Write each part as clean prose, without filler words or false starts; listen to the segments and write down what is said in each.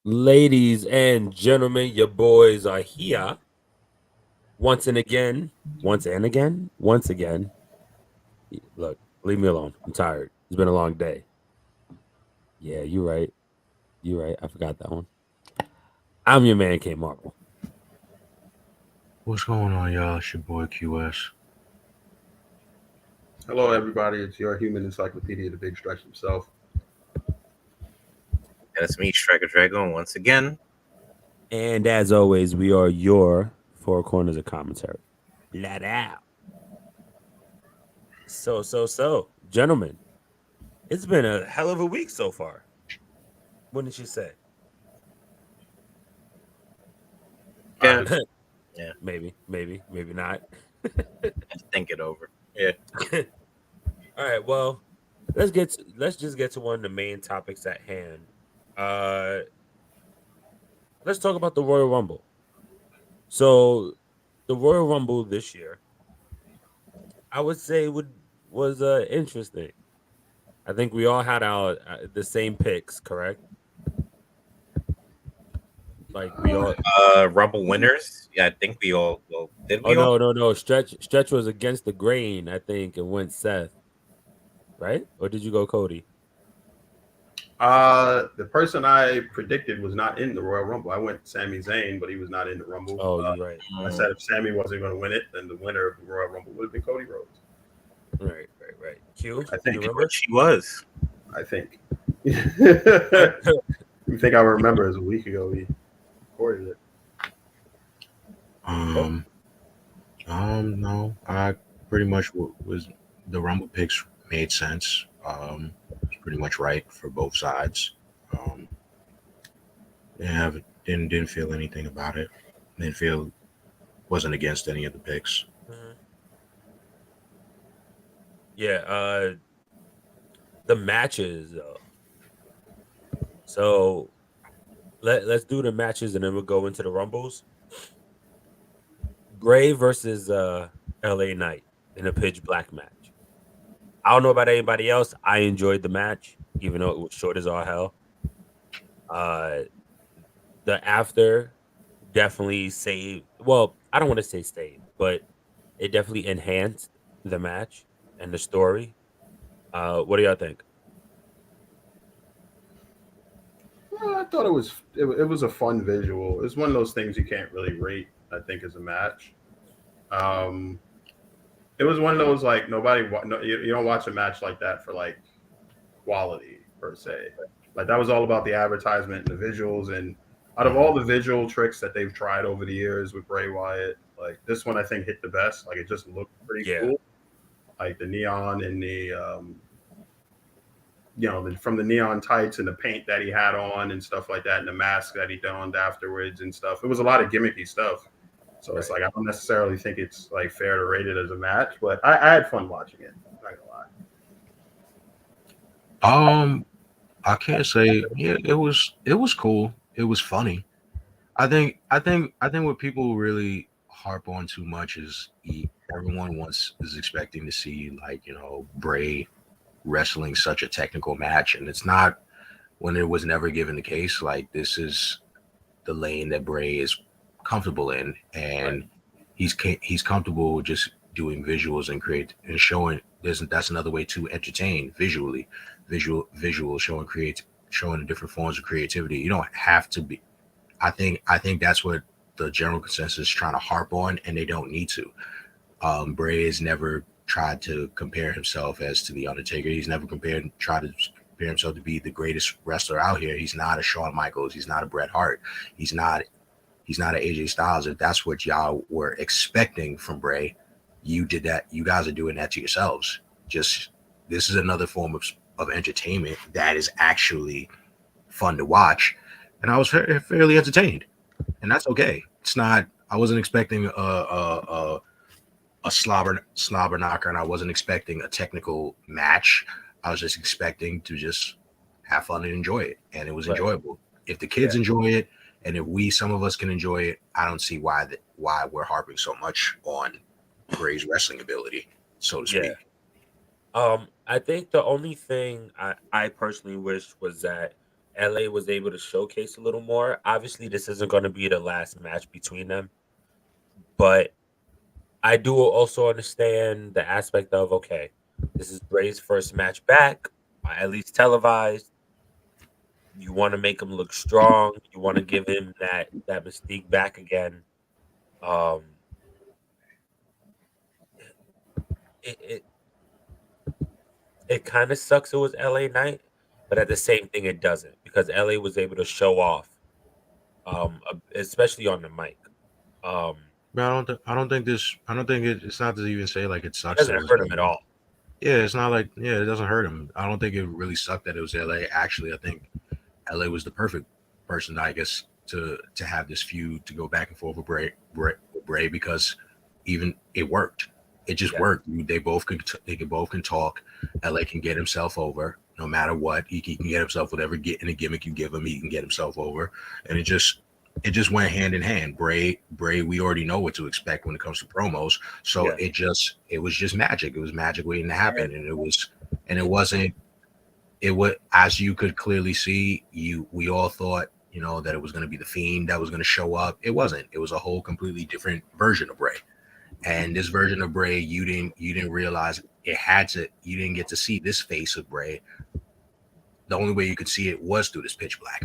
Ladies and gentlemen, your boys are here once and again. Look, leave me alone. I'm tired. It's been a long day. Yeah, you're right. You're right. I forgot that one. I'm your man, K Marvel. What's going on, y'all? It's your boy QS. Hello, everybody. It's your human encyclopedia, the big stretch himself. And it's me, StrykerDragoon, once again. And as always, we are your four corners of commentary. Let out. So, gentlemen, it's been a hell of a week so far. Wouldn't you say? Yeah, Maybe not. think it over. Yeah. All right. Well, let's just get to one of the main topics at hand. Uh, let's talk about the Royal Rumble. So, the Royal Rumble this year, I would say was interesting. I think we all had our the same picks, correct? Like we all. Rumble winners. Yeah, I think we all. Well, did Oh we all? no! Stretch was against the grain, I think, and went Seth, right? Or did you go Cody? The person I predicted was not in the Royal Rumble. I went Sami Zayn, but he was not in the Rumble. Oh, you're right. I said if Sami wasn't going to win it, then the winner of the Royal Rumble would have been Cody Rhodes. Right. Q, I think you remember? She was. I think. You think I remember? It was a week ago we recorded it. No, I pretty much was the Rumble picks made sense. It's pretty much right for both sides. Didn't feel anything about it. Didn't feel wasn't against any of the picks. Mhm. Yeah. The matches though. So let's do the matches and then we'll go into the Rumbles. Bray versus LA Knight in a pitch black match. I don't know about anybody else. I enjoyed the match, even though it was short as all hell. The after definitely saved. Well, I don't want to say saved, but it definitely enhanced the match and the story. What do y'all think? I thought it was a fun visual. It's one of those things you can't really rate. I think as a match. Um, it was one of those like you don't watch a match like that for like quality per se. Like that was all about the advertisement and the visuals. And out of all the visual tricks that they've tried over the years with Bray Wyatt, like this one I think hit the best. Like it just looked pretty cool. Like the neon and the from the neon tights and the paint that he had on and stuff like that, and the mask that he donned afterwards and stuff. It was a lot of gimmicky stuff. So it's like I don't necessarily think it's like fair to rate it as a match, but I had fun watching it. I'm not gonna lie. I can't say it was cool. It was funny. I think what people really harp on too much is everyone is expecting to see like Bray wrestling such a technical match, and it's not when it was never given the case. Like this is the lane that Bray is comfortable in, and he's comfortable just doing visuals and create and showing. That's another way to entertain visually, visual showing the different forms of creativity. You don't have to be. I think that's what the general consensus is trying to harp on, and they don't need to. Bray has never tried to compare himself as to the Undertaker. He's never tried to compare himself to be the greatest wrestler out here. He's not a Shawn Michaels. He's not a Bret Hart. He's not an AJ Styles. If that's what y'all were expecting from Bray, you did that. You guys are doing that to yourselves. Just this is another form of entertainment that is actually fun to watch, and I was fairly entertained, and that's okay. It's not. I wasn't expecting a slobber knocker, and I wasn't expecting a technical match. I was just expecting to just have fun and enjoy it, and it was enjoyable. If the kids enjoy it, and if some of us can enjoy it, I don't see why we're harping so much on Bray's wrestling ability, so to speak. I think the only thing I personally wish was that LA was able to showcase a little more. Obviously, this isn't going to be the last match between them, but I do also understand the aspect of okay, this is Bray's first match back, at least televised. You want to make him look strong. You want to give him that mystique back again. Um, it it kind of sucks. It was LA night, but at the same thing, it doesn't because LA was able to show off, especially on the mic. Um, But I don't think this. I don't think it's not to even say like it it sucks that doesn't it was hurt him at LA. all. Yeah, it's not like yeah, it doesn't hurt him. I don't think it really sucked that it was LA. Actually, I think LA was the perfect person, I guess, to have this feud to go back and forth with Bray because even it worked. It just Yeah, worked. They could both can talk. LA can get himself over no matter what. He can get himself whatever get in a gimmick you give him. He can get himself over, and it just went hand in hand. Bray, we already know what to expect when it comes to promos. So yeah. it was just magic. It was magic waiting to happen, And and it it, wasn't it was as you could clearly see, we all thought, that it was going to be the Fiend that was going to show up. It wasn't. It was a whole completely different version of Bray. And this version of Bray, you didn't realize it had to. You didn't get to see this face of Bray. The only way you could see it was through this pitch black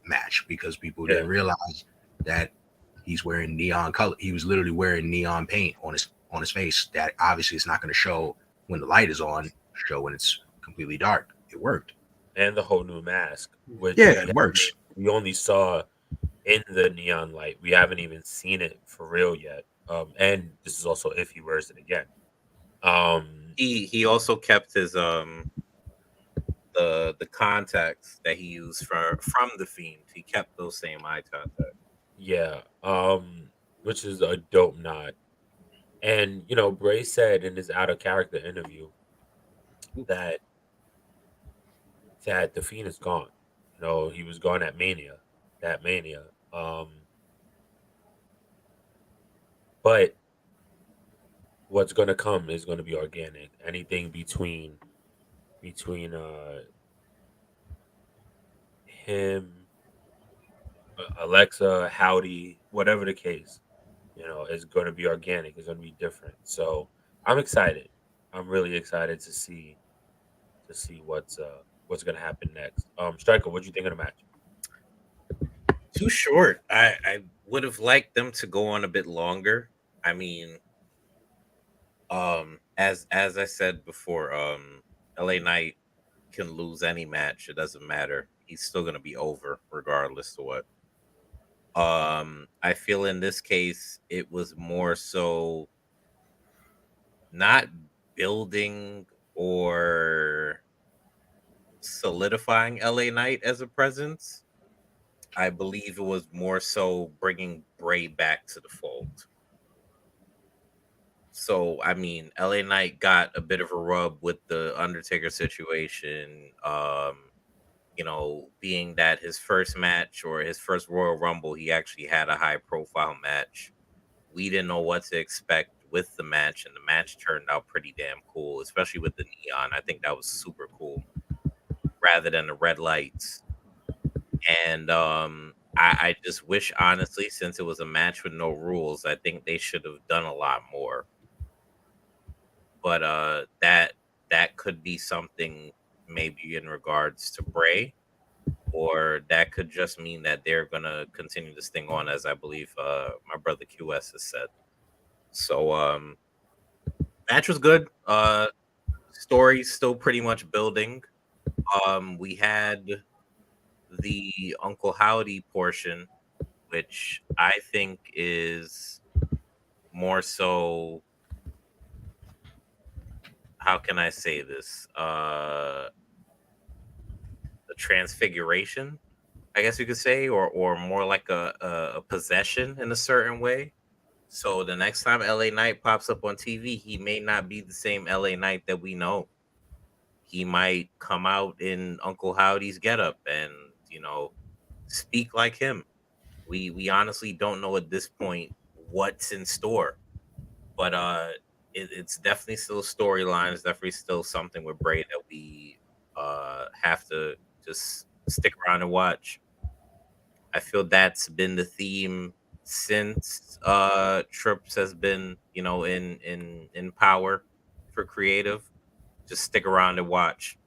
match because people yeah, didn't realize that he's wearing neon color. He was literally wearing neon paint on his face. That obviously it's not going to show when the light is on. Show when it's completely dark. It worked. and the whole new mask, which Yeah, it works. we only saw in the neon light. We haven't even seen it for real yet. And this is also if he wears it again. Um, He also kept his the contacts that he used from the Fiend. He kept those same eye contacts. yeah. Which is a dope nod. And Bray said in his out of character interview that the Fiend is gone. He was gone at Mania, that Mania. But what's gonna come is gonna be organic. Anything between him, Alexa, Howdy, whatever the case, is gonna be organic. It's gonna be different. So I'm excited. I'm really excited to see what's gonna happen next. Striker, what do you think of the match? Too short. I would have liked them to go on a bit longer. I mean, as I said before, LA Knight can lose any match. It doesn't matter. He's still gonna be over regardless of what. I feel in this case it was more so not building or solidifying LA Knight as a presence. I believe it was more so bringing Bray back to the fold. So, I mean, LA Knight got a bit of a rub with the Undertaker situation. Being that his first match or his first Royal Rumble, he actually had a high profile match. We didn't know what to expect with the match, and the match turned out pretty damn cool, especially with the neon. I think that was super cool rather than the red lights. And I just wish, honestly, since it was a match with no rules, I think they should have done a lot more. But that could be something maybe in regards to Bray, or that could just mean that they're gonna continue this thing on, as I believe my brother QS has said. So match was good. Story's still pretty much building. We had the Uncle Howdy portion, which I think is more so, how can I say this? The transfiguration, I guess you could say, or more like a possession in a certain way. So the next time LA Knight pops up on TV, he may not be the same LA Knight that we know. He might come out in Uncle Howdy's getup and speak like him. We honestly don't know at this point what's in store, but it's definitely still storyline. It's definitely still something with Bray that we have to just Stick around and watch. I feel that's been the theme since Trips has been, in power for creative. Just stick around and watch.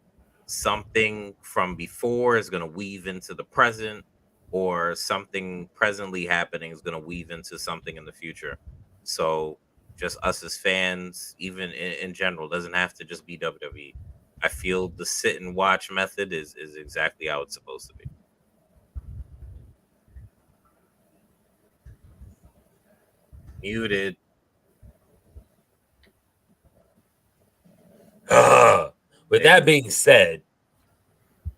Something from before is going to weave into the present, or something presently happening is going to weave into something in the future. So just us as fans, even in general, doesn't have to just be WWE. I feel the sit and watch method is exactly how it's supposed to be. Muted. With that being said,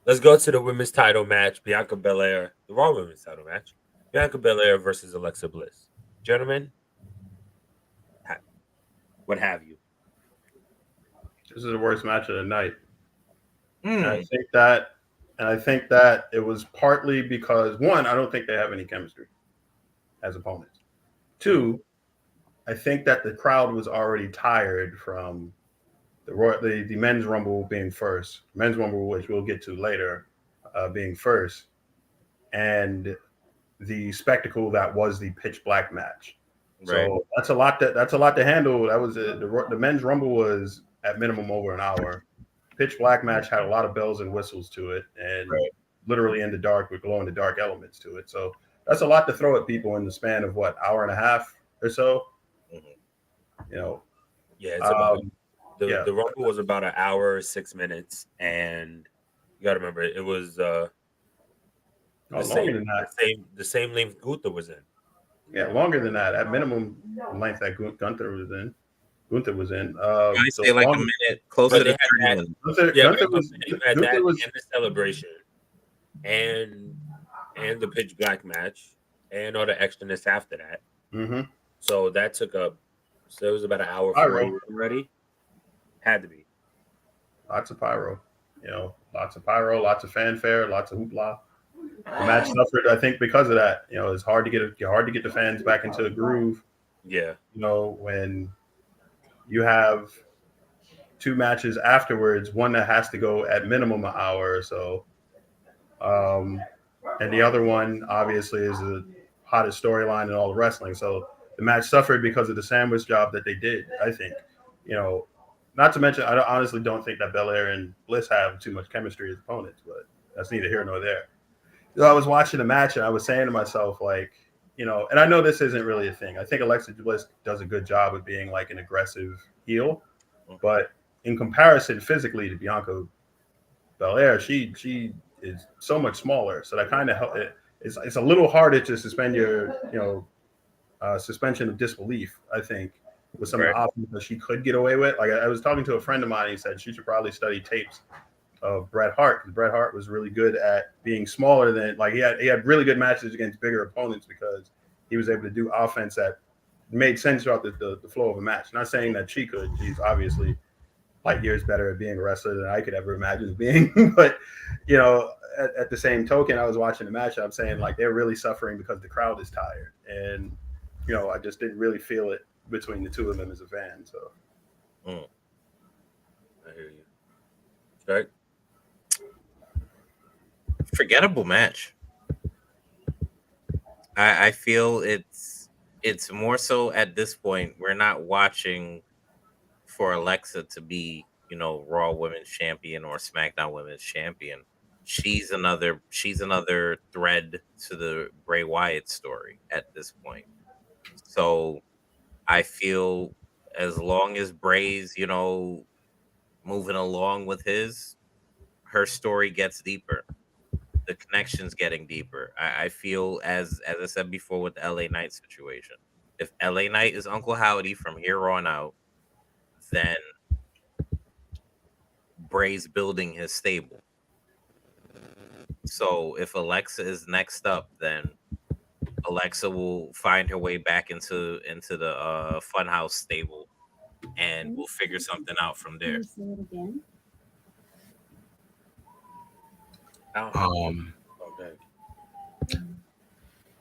let's go to the women's title match. Bianca Belair, the Raw women's title match. Bianca Belair versus Alexa Bliss. Gentlemen, what have you? This is the worst match of the night. And Hmm. I think that it was partly because, one, I don't think they have any chemistry as opponents. Two, I think that the crowd was already tired from the men's rumble being first, men's rumble, which we'll get to later, being first, and the spectacle that was the pitch black match. Right. So that's a lot. That's a lot to handle. That was the men's rumble was at minimum over an hour. Pitch black match had a lot of bells and whistles to it, and Right. literally in the dark with glow in the dark elements to it. So that's a lot to throw at people in the span of what, hour and a half or so. Mhm. You know, Yeah, it's about yeah. the rumble was about an hour, 6 minutes, and you got to remember it was the Longer than that. the same length Gunther was in. Yeah, longer than that. At minimum length that Gunther was in. Gunther was in. I So say like a longer, minute, closer But they to had 30 that. minutes. Yeah, Gunther but was you had that Gunther was and the celebration, and the pitch black match, and all the extraness after that. mm-hmm. So that took up. So it was about an hour Pyro. 40 already. Had to be. Lots of pyro. Lots of pyro, lots of fanfare, lots of hoopla. The match suffered, I think, because of that. It's hard to get the fans back into the groove. Yeah. When you have two matches afterwards, one that has to go at minimum an hour or so, and the other one obviously is the hottest storyline in all of wrestling. So the match suffered because of the sandwich job that they did. I think, not to mention, I honestly don't think that Belair and Bliss have too much chemistry as opponents, but that's neither here nor there. I was watching the match and I was saying to myself, like, and I know this isn't really a thing. I think Alexa Bliss does a good job of being like an aggressive heel, but in comparison physically to Bianca Belair, she is so much smaller. So that kind of help. It's a little harder to suspend your suspension of disbelief. I think with some of the options that she could get away with. Like I was talking to a friend of mine, and he said she should probably study tapes of Bret Hart, because Bret Hart was really good at being smaller than, like, he had really good matches against bigger opponents because he was able to do offense that made sense throughout the flow of a match. Not saying that she could. She's obviously light years better at being a wrestler than I could ever imagine being. But at the same token, I was watching the match. I'm saying, like, they're really suffering because the crowd is tired, and I just didn't really feel it between the two of them as a fan. So I hear you. Right. Forgettable match. I feel it's more so at this point. We're not watching for Alexa to be, Raw Women's Champion or SmackDown Women's Champion. She's another thread to the Bray Wyatt story at this point. So I feel as long as Bray's, moving along with her story gets deeper. The connection's getting deeper. I feel as I said before with the LA Knight situation. If LA Knight is Uncle Howdy from here on out, then Bray's building his stable. So if Alexa is next up, then Alexa will find her way back into the Funhouse stable, and we'll figure something out from there. Okay.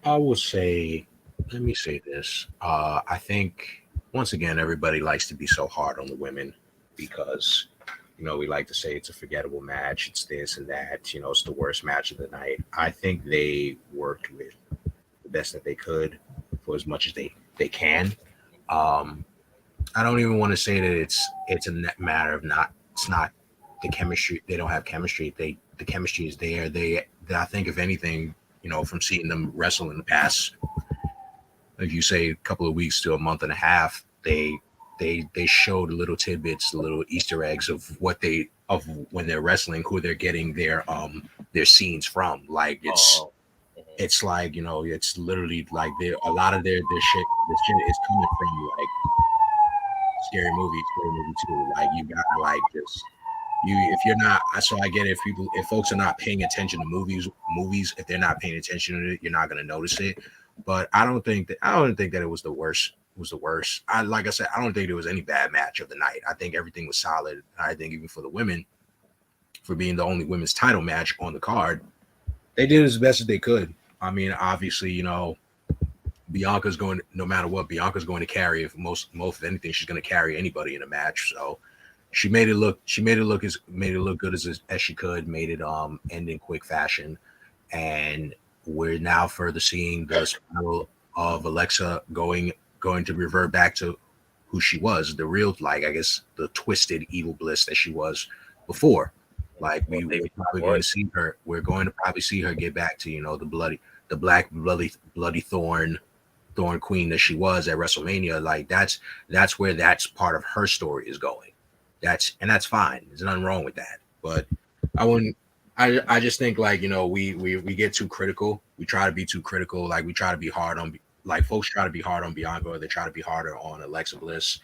I will say, let me say this. I think once again, everybody likes to be so hard on the women because we like to say it's a forgettable match. It's this and that. It's the worst match of the night. I think they worked with the best that they could for as much as they can. Um, I don't even want to say that it's a matter of not. It's not the chemistry. They don't have chemistry. The chemistry is there. I think if anything, from seeing them wrestle in the past, if you say a couple of weeks to a month and a half, they showed little tidbits, little Easter eggs of when they're wrestling, who they're getting their scenes from. Like Oh, it's like it's literally like a lot of their shit is coming from like scary movie too. Like you gotta like just you if you're not so I get it, if folks are not paying attention to movies, if they're not paying attention to it, you're not gonna notice it. But I don't think that it was the worst. Was the worst. Like I said, I don't think there was any bad match of the night. I think everything was solid. I think even for the women, for being the only women's title match on the card, they did as best as they could. I mean, obviously, Bianca's going, no matter what, Bianca's going to carry. If most of anything, she's going to carry anybody in a match. So she made it look good as she could. Made it end in quick fashion, and we're now further seeing the spiral of Alexa going to revert back to who she was, the real, like I guess the twisted evil bliss that she was before. Like we're probably going to see her. We're going to probably see her get back to the black bloody thorn queen that she was at WrestleMania. Like that's where that's part of her story is going. That's fine. There's nothing wrong with that. But I wouldn't. I just think like we get too critical. We try to be too critical. Like we try to be hard on like folks try to be hard on Bianca, or they try to be harder on Alexa Bliss.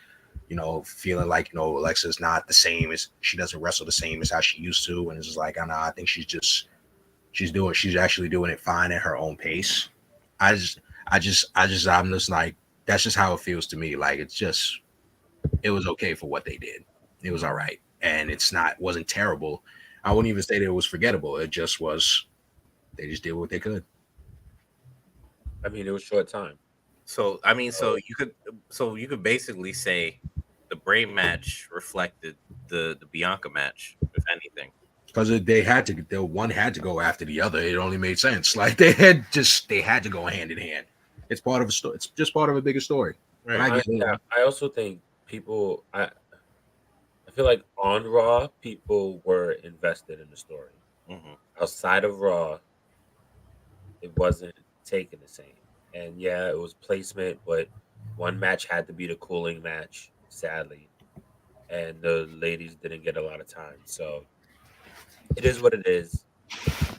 Feeling like Alexa's not the same as she doesn't wrestle the same as how she used to, and it's just like I think she's actually doing it fine at her own pace. I'm just like that's just how it feels to me. Like it was okay for what they did. It was all right, and wasn't terrible. I wouldn't even say that it was forgettable. It just was. They just did what they could. I mean, it was short time. so I mean, so you could basically say the Bray match reflected the Bianca match, if anything. Because the one had to go after the other. It only made sense. Like they had to go hand in hand. It's part of a story. It's just part of a bigger story. Right. I get it. I also think people. I feel like on Raw, people were invested in the story. Mhm. Outside of Raw, it wasn't taken the same. And yeah, it was placement, but one match had to be the cooling match, sadly. And the ladies didn't get a lot of time. So it is what it is.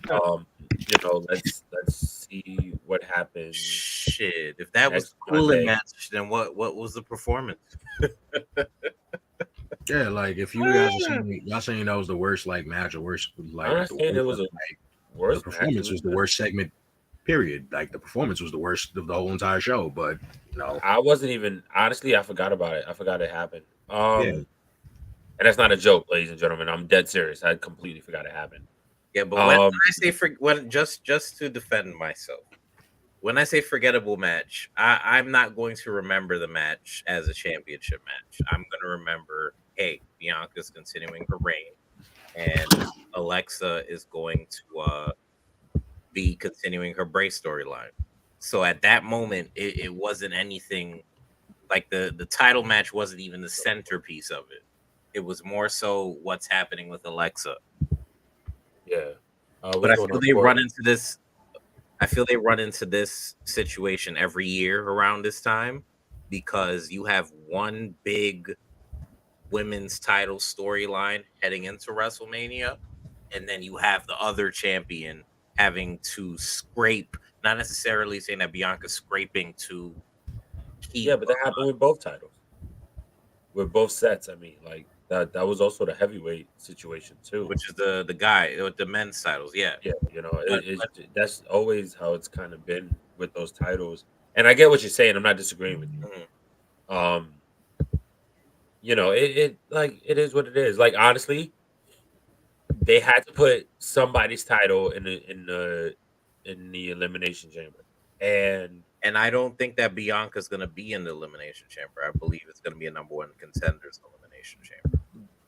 Let's see what happens Shit, if that was next the cooling Monday. match, then what was the performance? Yeah, like if you guys are saying y'all saying that was the worst like match or worst like I'm not the saying it worst, was a like, the worst match. performance was the worst segment. Period. Like the performance was the worst of the whole entire show. But I wasn't even honestly. I forgot about it. I forgot it happened. Yeah. And that's not a joke, ladies and gentlemen. I'm dead serious. I completely forgot it happened. Yeah, but when I say just to defend myself, when I say forgettable match, I'm not going to remember the match as a championship match. I'm going to remember, hey, Bianca's continuing her reign, and Alexa is going to be continuing her Bray storyline. So at that moment, it wasn't anything like the title match wasn't even the centerpiece of it. It was more so what's happening with Alexa. Yeah. But I feel they run into this. I feel they run into this situation every year around this time because you have one big women's title storyline heading into WrestleMania, and then you have the other champion having to scrape. Not necessarily saying that Bianca's scraping to keep. Yeah, but that happened with both titles. With both sets, I mean, like that was also the heavyweight situation too, which is the guy with the men's titles. Yeah, yeah, that's always how it's kind of been with those titles. And I get what you're saying. I'm not disagreeing with you. Mm-hmm. It is what it is. Like honestly, they had to put somebody's title in the elimination chamber, and I don't think that Bianca's going to be in the elimination chamber. I believe it's going to be a number one contenders elimination chamber.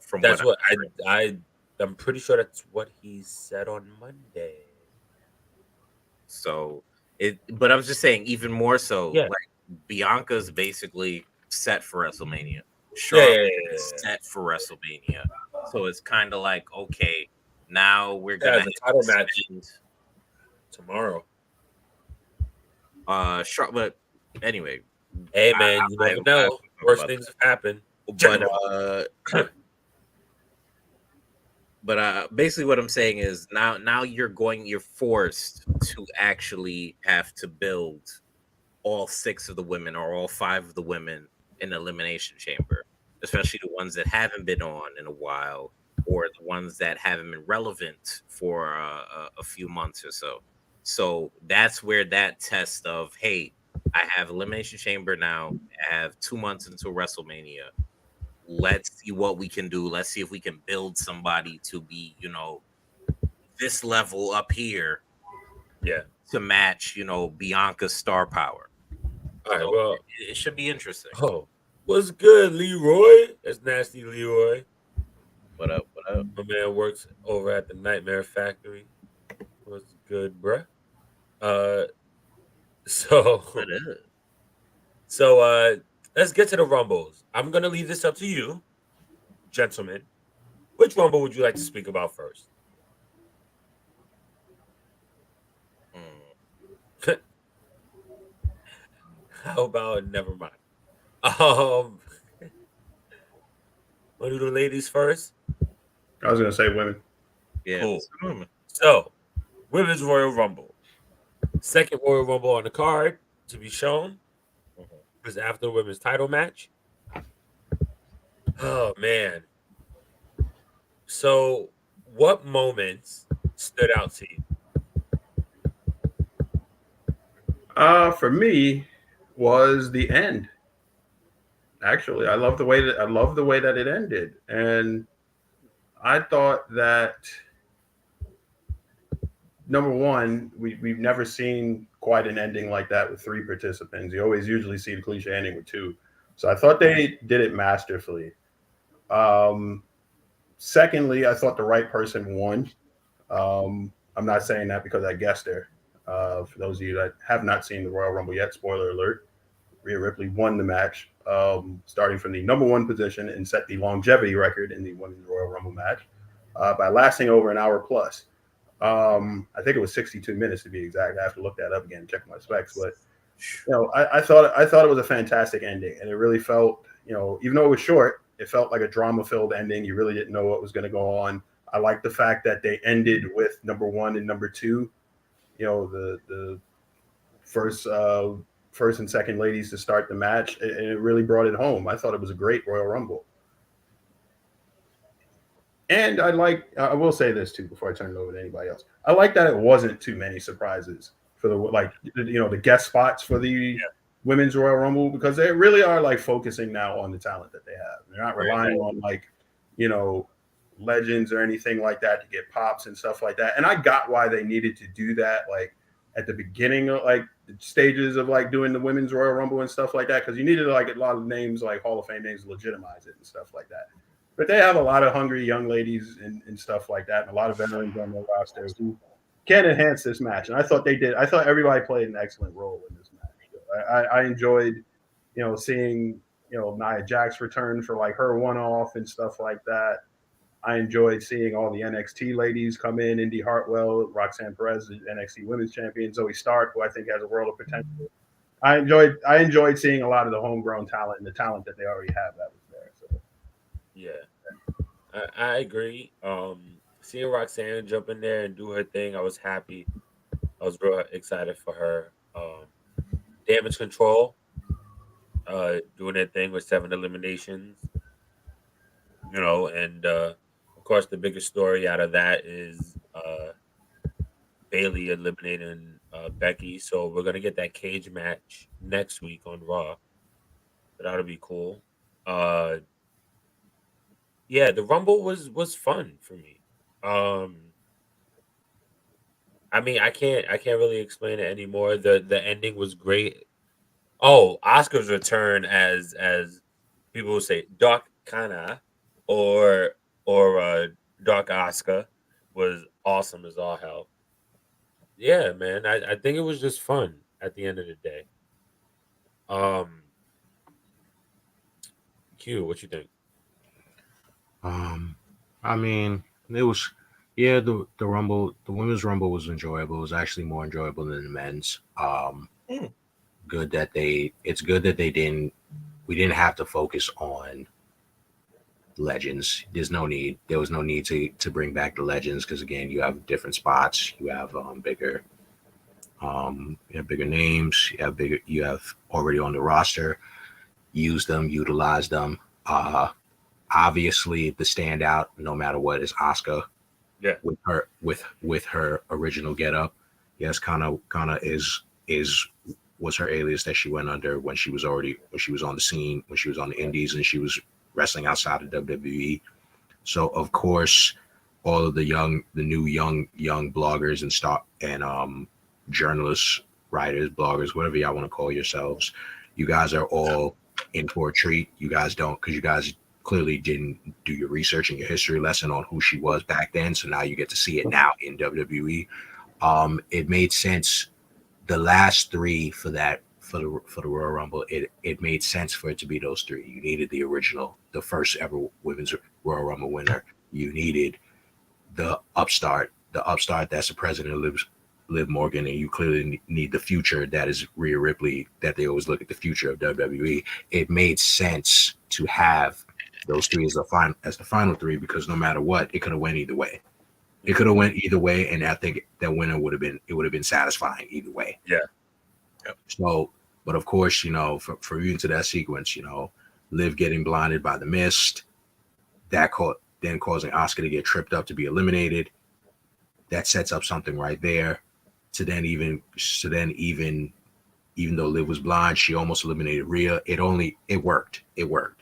From That's what I heard. I'm pretty sure that's what he said on Monday. So but I was just saying, even more so, Yeah. like Bianca's basically set for WrestleMania. Charlotte Yeah. is set for WrestleMania. So it's kind of like, okay, now we're Yeah, gonna the title match spend, tomorrow. But anyway, Hey man, you never know. talk Worst about things have happened. but Gentlemen. basically what I'm saying is now you're forced to actually have to build all 6 of the women or all 5 of the women in the elimination chamber, especially the ones that haven't been on in a while or the ones that haven't been relevant for a few months or so. So that's where that test of, hey, I have elimination chamber now. I have 2 months until WrestleMania. Let's see what we can do. Let's see if we can build somebody to be, this level up here Yeah. to match, Bianca's star power. All right. So Well, it should be interesting. oh, what's good, Leroy? That's nasty, Leroy. What up? What up? My man works over at the Nightmare Factory. What's good, bruh? Uh, so What up? let's get to the rumbles. I'm gonna leave this up to you, gentlemen. Which rumble would you like to speak about first? How about never mind? Um, want to do the ladies first? I was gonna say women. Yeah. Cool. So, Women's Royal Rumble. Second Royal Rumble on the card to be shown was after the women's title match. Oh man. So, what moments stood out to you? For me, was the end. Actually, I love the way that it ended, and I thought that number one, we've never seen quite an ending like that with 3 participants. You always usually see the cliche ending with 2. So I thought they did it masterfully. Secondly, I thought the right person won. I'm not saying that because I guessed her. For those of you that have not seen the Royal Rumble yet, spoiler alert, Rhea Ripley won the match, starting from the number 1 position and set the longevity record in the Women's Royal Rumble match by lasting over an hour plus. I think it was 62 minutes to be exact. I have to look that up again and check my specs. But I thought it was a fantastic ending, and it really felt, even though it was short, it felt like a drama-filled ending. You really didn't know what was going to go on. I like the fact that they ended with number 1 and number 2. The first and second ladies to start the match, and it really brought it home. I thought it was a great Royal Rumble. And I will say this too before I turn it over to anybody else. I like that it wasn't too many surprises for the guest spots for the Women's Royal Rumble, because they really are like focusing now on the talent that they have. They're not relying on legends or anything like that to get pops and stuff like that. And I got why they needed to do that, like at the beginning of like the stages of like doing the Women's Royal Rumble and stuff like that, because you needed like a lot of names, like Hall of Fame names, to legitimize it and stuff like that. But they have a lot of hungry young ladies and stuff like that, and a lot of veterans on their roster who can enhance this match. And I thought they did. I thought everybody played an excellent role in this match. I enjoyed, seeing, Nia Jax return for like her one-off and stuff like that. I enjoyed seeing all the NXT ladies come in: Indy Hartwell, Roxanne Perez, the NXT Women's Champion, Zoe Stark, who I think has a world of potential. I enjoyed seeing a lot of the homegrown talent and the talent that they already have that was there. So. Yeah, I agree. Seeing Roxanne jump in there and do her thing, I was happy. I was real excited for her. Damage Control, doing their thing with 7 eliminations. And of course the biggest story out of that is Bailey eliminating Becky. So we're gonna get that cage match next week on Raw. So that'll be cool. Yeah, the Rumble was fun for me. I mean, I can't really explain it anymore. The ending was great. Oh, Oscar's return as people will say, Doc Kana. or Dark Oscar was awesome as all hell. Yeah, man. I think it was just fun at the end of the day. Um, Q, what you think? Um, I mean, it was, yeah, the Rumble, the women's Rumble was enjoyable. It was actually more enjoyable than the men's. Mm. It's good that we didn't have to focus on legends. There was no need to bring back the legends because again, you have different spots, you have bigger names, you have already on the roster. Use them, utilize them. Obviously, the standout, no matter what, is Asuka Yeah. with her original getup. Yes, kind of is was her alias that she went under when she was on the scene, when she was on the indies and she was wrestling outside of WWE. So of course, all of the new young bloggers and journalists, writers, bloggers, whatever y'all want to call yourselves, you guys are all in for a treat. You guys don't, because you guys clearly didn't do your research and your history lesson on who she was back then. So now you get to see it now in WWE. It made sense. The last three for the Royal Rumble, it made sense for it to be those three. You needed the original, the first ever women's Royal Rumble winner. You needed the upstart that's the president of Liv Morgan, and you clearly need the future that is Rhea Ripley. That they always look at the future of WWE. It made sense to have those three as the final three because no matter what, it could have went either way. It could have went either way, and I think that winner would have been satisfying either way. Yeah. So, but of course, for you into that sequence, Liv getting blinded by the mist, then causing Oscar to get tripped up to be eliminated. That sets up something right there. Even though Liv was blind, she almost eliminated Rhea. It worked. It worked.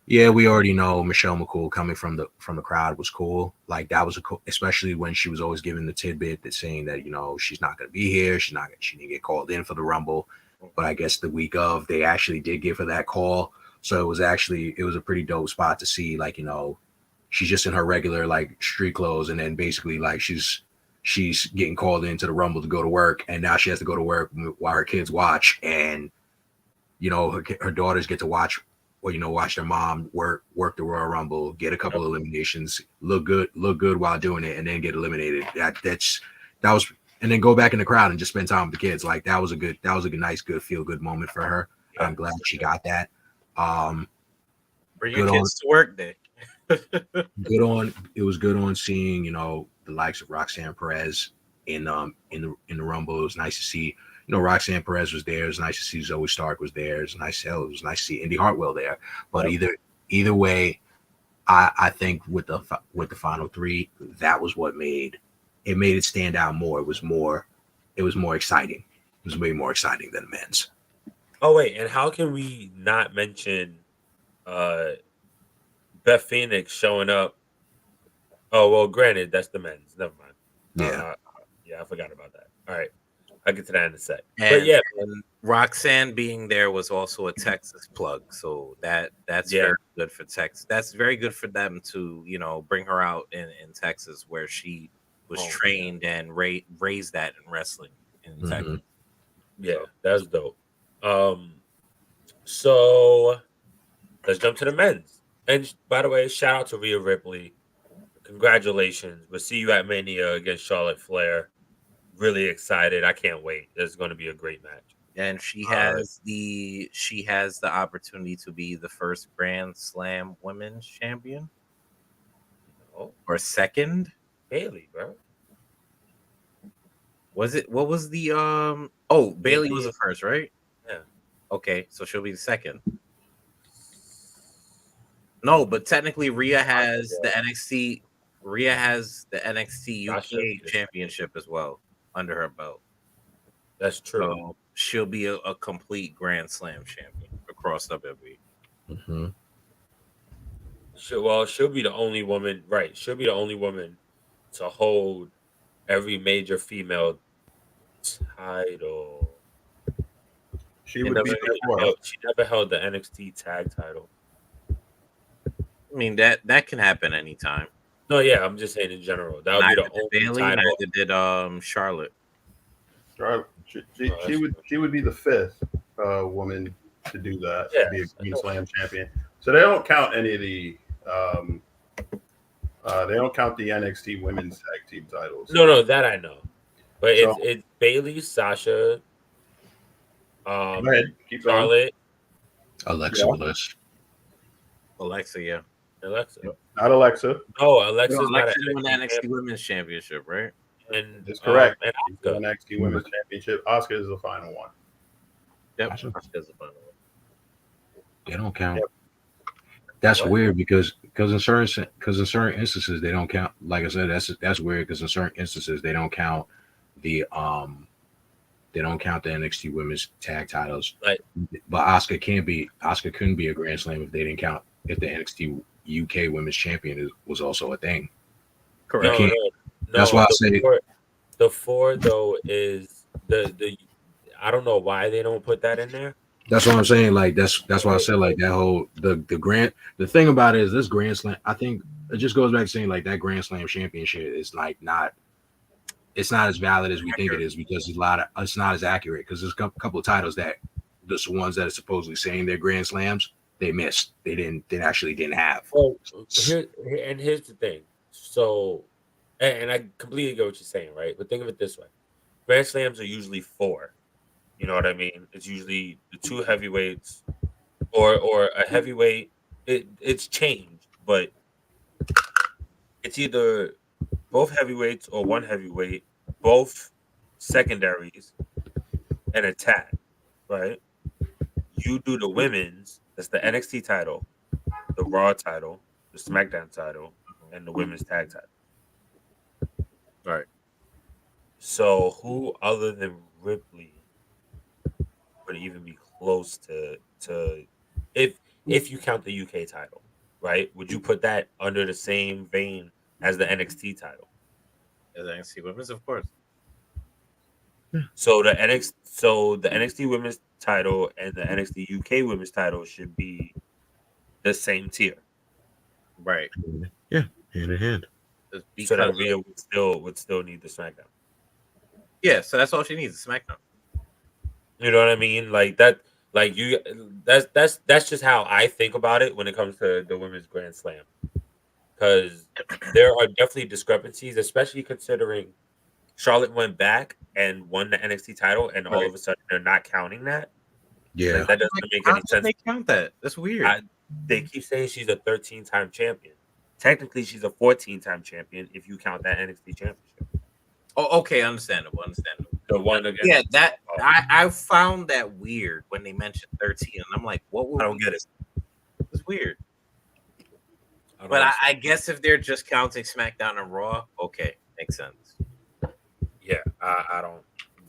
Yeah, we already know Michelle McCool coming from the crowd was cool. Like that was especially when she was always giving the tidbit that saying that she's not going to be here. She didn't get called in for the Rumble, but I guess the week of they actually did give her that call. So it was a pretty dope spot to see. Like she's just in her regular like street clothes, and then basically like she's getting called into the Rumble to go to work, and now she has to go to work while her kids watch, and her daughters get to watch watch their mom work the Royal Rumble, get a couple of eliminations, look good while doing it, and then get eliminated. And then go back in the crowd and just spend time with the kids. Like that was a nice, good feel good moment for her. Yeah. I'm glad she got that. Bring your kids to work day. It was good on seeing the likes of Roxanne Perez in the Rumble. It was nice to see. Roxanne Perez was there. It was nice to see Zoe Stark was there. It was nice to see Indy Hartwell there. But either way, I think with the final three, that was what made it stand out more. It was more exciting. It was way more exciting than the men's. Oh wait, and how can we not mention Beth Phoenix showing up? Oh well, granted, that's the men's. Never mind. Yeah. Yeah, I forgot about that. All right. I'll get to that in a sec. And Roxanne being there was also a Texas plug, so that's very good for Texas. That's very good for them to bring her out in Texas where she was trained and raised that in wrestling in Texas. Yeah, that's dope. So let's jump to the men's. And by the way, shout out to Rhea Ripley. Congratulations. We'll see you at Mania against Charlotte Flair. Really excited. I can't wait. It's going to be a great match. And she has the opportunity to be the first Grand Slam Women's Champion. Or second. Bailey, bro. Was it? What was the Bailey was the first, right? Yeah. Okay, so she'll be the second. No, but technically Rhea has the NXT. Rhea has the NXT UK championship as well under her belt. That's true. So she'll be a complete Grand Slam champion across WWE. Mm-hmm. She'll be the only woman, right? She'll be the only woman to hold every major female title. She never held the NXT tag title. I mean that can happen anytime. No, yeah, I'm just saying in general. That would be Neither the did only Bailey, title. neither did Charlotte. Charlotte, she would be the fifth woman to do that, to be a Yes, I Green know. Slam champion. So they don't count any of the they don't count the NXT women's tag team titles. No, that I know. But So it's Bailey, Sasha, go ahead, keep going. Charlotte, Alexa Yeah. Bliss. Alexa, yeah. Alexa. Not Alexa. No, Alexa's not Alexa an won the NXT NXT champion. Women's Championship, right? And That's correct. And She's the Asuka. NXT Women's Championship. Asuka is the final one. Yep. Asuka. Asuka's the final one. They don't count. Yep. That's What? weird because in certain instances they don't count. Like I said, that's weird because in certain instances they don't count the NXT Women's Tag Titles. Like, but Asuka couldn't be a Grand Slam if they didn't count if the NXT UK Women's Champion was also a thing. Correct. can't- that's why I say the four though is the I don't know why they don't put that in there. that's what I'm saying. Like that's why I said like that whole the thing about it is this Grand Slam. I think it just goes back to saying like that Grand Slam championship is like it's not as valid as we think it is because it's not as accurate because there's a couple of titles that the ones that are supposedly saying they're Grand Slams they missed. They actually didn't have. Well, here's the thing. So, and I completely get what you're saying, right? But think of it this way: Grand Slams are usually 4. You know what I mean? It's usually the 2 heavyweights or a heavyweight. It's changed, but it's either both heavyweights or one heavyweight, both secondaries, and a tag, right? You do the women's, that's the NXT title, the Raw title, the SmackDown title, and the women's tag title. Right. So who other than Ripley would even be close to if you count the UK title, right? Would you put that under the same vein as the NXT title? As NXT Women's, of course. So the NXT women's title and the NXT UK women's title should be the same tier. Right. Yeah, hand in hand. Just So that because Rhea would still need the SmackDown. yeah, so that's all she needs is SmackDown. You know what I mean? Like that. Like you. That's just how I think about it when it comes to the women's Grand Slam. Because there are definitely discrepancies, especially considering Charlotte went back and won the NXT title, and all Right. of a sudden they're not counting that. Yeah, Like, that doesn't make How any did sense. they count that? That's weird. They keep saying she's a 13-time champion. Technically, she's a 14-time champion if you count that NXT championship. Oh, okay, understandable. The one against. Yeah, that I found that weird when they mentioned 13, and I'm like, what? I don't get it. It's weird. I don't But I understand. guess if they're just counting SmackDown and Raw, okay, makes sense. Yeah, I don't.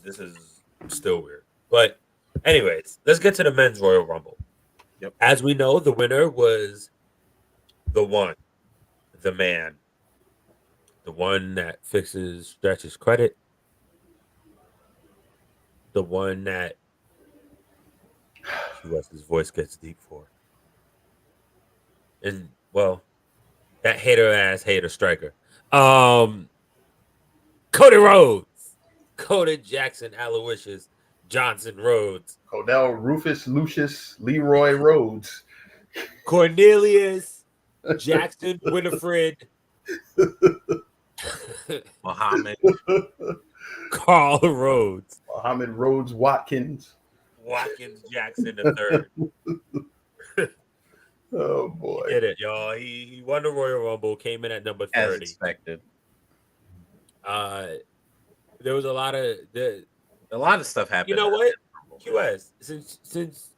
This is still weird. But, anyways, let's get to the men's Royal Rumble. Yep. As we know, the winner was the man, the one that fixes Stretch's credit, the one that his voice gets deep for. And, well, that hater Striker. Cody Rhodes, Cody Jackson, Aloysius Johnson Rhodes, Cordell, Rufus, Lucius, Leroy Rhodes. Cornelius Jackson Winifred, Muhammad. Carl Rhodes, Muhammad Rhodes Watkins. Watkins Jackson III. Oh boy. Did it, y'all. He won the Royal Rumble, came in at number As 30. expected. There was a lot of stuff happened. you know what? QS, since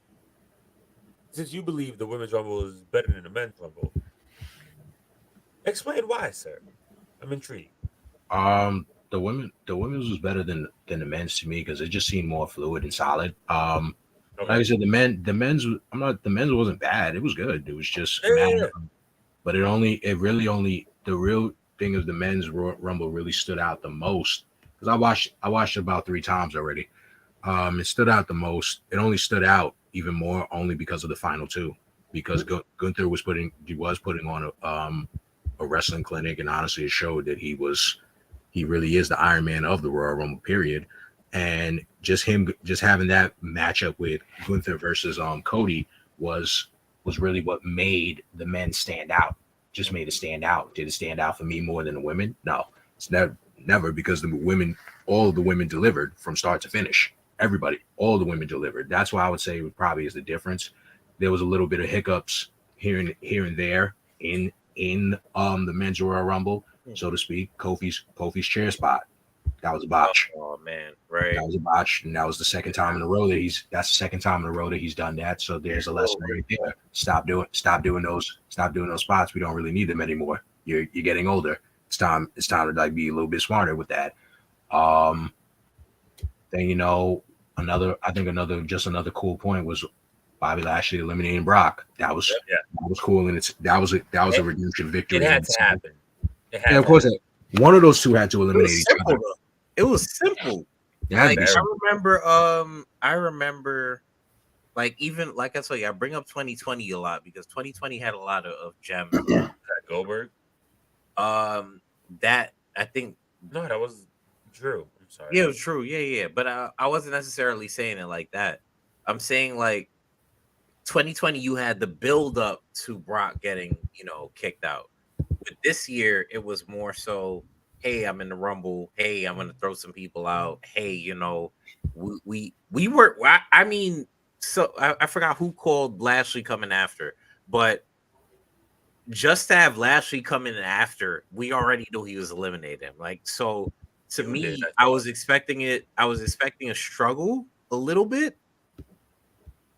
you believe the women's rumble is better than the men's rumble, explain why, sir. I'm intrigued. The women's was better than the men's to me because it just seemed more fluid and solid. Okay. Like I said, the men's wasn't bad. It was good. It was just Yeah. but the real thing is the men's rumble really stood out the most because I watched it about 3 times already. It stood out the most. It only stood out even more only because of the final 2 because Gunther was putting on a wrestling clinic, and honestly, it showed that he really is the Iron Man of the Royal Rumble period. And just having that matchup with Gunther versus Cody was really what made the men stand out. Just made it stand out. Did it stand out for me more than the women? No, it's never, because all of the women delivered from start to finish. Everybody, all the women delivered. That's why I would say it probably is the difference. There was a little bit of hiccups here and there in the men's Royal Rumble, so to speak. Kofi's chair spot. That was a botch. Oh man, right. That was a botch, and that was the second time in a row that he's done that. So there's a lesson right there. Stop doing those spots. We don't really need them anymore. You're getting older. It's time to like be a little bit smarter with that. Then another cool point was Bobby Lashley eliminating Brock. That was cool, and that was a redemption victory. It had to happen. Of course, one of those two had to eliminate each other. It was simple. Like, I remember, like, even like I told you, I bring up 2020 a lot because 2020 had a lot of gems. Goldberg. That I think that was Drew. I'm sorry. Yeah, it was true. Yeah. But I wasn't necessarily saying it like that. I'm saying like 2020, you had the build up to Brock getting kicked out. But this year, it was more so, hey, I'm in the Rumble. Hey, I'm gonna throw some people out. Hey, we were. I mean, so I forgot who called Lashley coming after, but just to have Lashley come in after, we already knew he was eliminating him. Like, so to me, I was expecting it. I was expecting a struggle a little bit.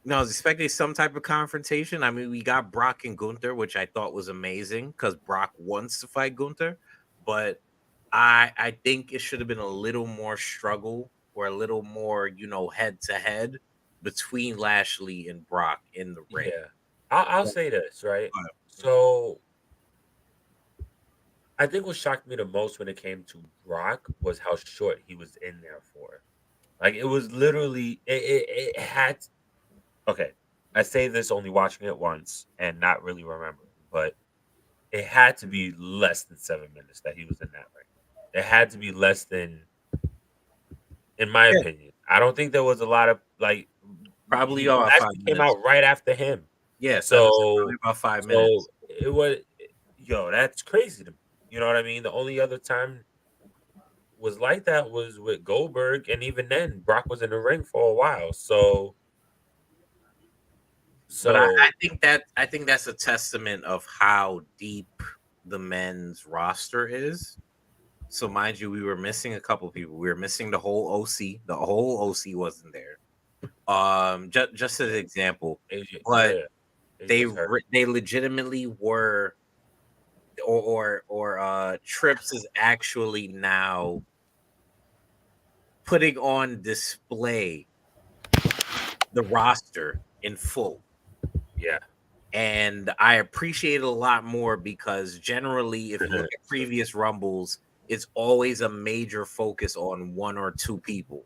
No, I was expecting some type of confrontation. I mean, we got Brock and Gunther, which I thought was amazing because Brock wants to fight Gunther, but I think it should have been a little more struggle or a little more, head to head between Lashley and Brock in the ring. Yeah, I'll say this, right? So I think what shocked me the most when it came to Brock was how short he was in there for. Like, it was literally it had. Okay, I say this only watching it once and not really remembering, but it had to be less than 7 minutes that he was in that ring. It had to be less than, in my opinion. I don't think there was a lot of probably came out right after him. Yeah, so about 5 minutes. It was, that's crazy to me. You know what I mean? The only other time was like that was with Goldberg, and even then, Brock was in the ring for a while. So but I think that's a testament of how deep the men's roster is. So mind you, we were missing a couple of people. We were missing the whole OC. The whole OC wasn't there. Just as an example, but they legitimately were, or Trips is actually now putting on display the roster in full. Yeah. And I appreciate it a lot more because generally, if you look at previous Rumbles, it's always a major focus on one or two people.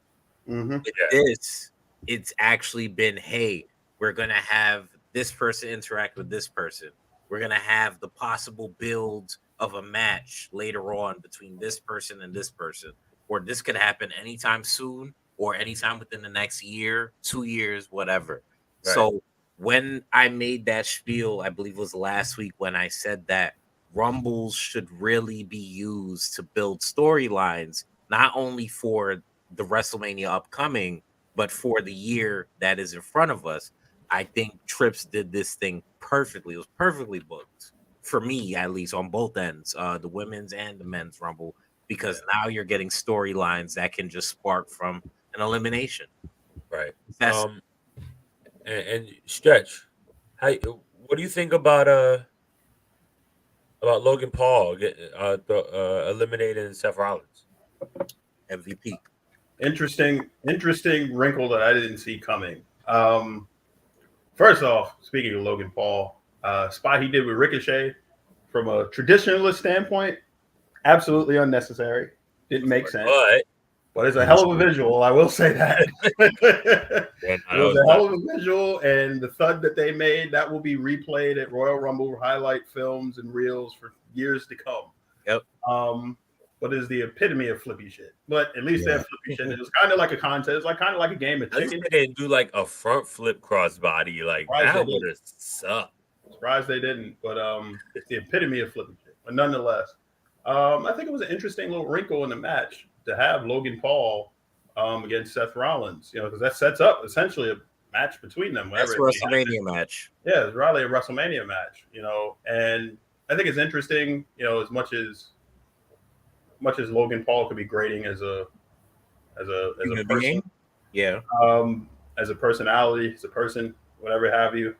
Mm-hmm. With this, it's actually been, hey, we're going to have this person interact with this person. We're going to have the possible build of a match later on between this person and this person. Or this could happen anytime soon or anytime within the next year, 2 years, whatever. Right. So when I made that spiel, I believe it was last week when I said that Rumbles should really be used to build storylines, not only for the WrestleMania upcoming, but for the year that is in front of us. I think Trips did this thing perfectly. It was perfectly booked for me, at least on both ends, the women's and the men's Rumble, because now you're getting storylines that can just spark from an elimination. Right. And Stretch, what do you think about Logan Paul eliminating Seth Rollins? MVP. Interesting wrinkle that I didn't see coming. First off, speaking of Logan Paul, spot he did with Ricochet, from a traditionalist standpoint, absolutely unnecessary. Didn't make sense. But it's a hell of a visual, I will say that. It was a hell of a visual, and the thud that they made, that will be replayed at Royal Rumble highlight films and reels for years to come. Yep. But it's the epitome of flippy shit. But at least they have flippy shit. It was kind of like a contest, like kind of like a game of chicken. They didn't do like a front flip crossbody, like that would have sucked. Surprised they didn't, but it's the epitome of flippy shit. But nonetheless, I think it was an interesting little wrinkle in the match to have Logan Paul against Seth Rollins, because that sets up essentially a match between them. That's a WrestleMania match. Yeah, it's really a WrestleMania match, and I think it's interesting, as much as Logan Paul could be grading as a person, yeah, as a personality, as a person, whatever have you.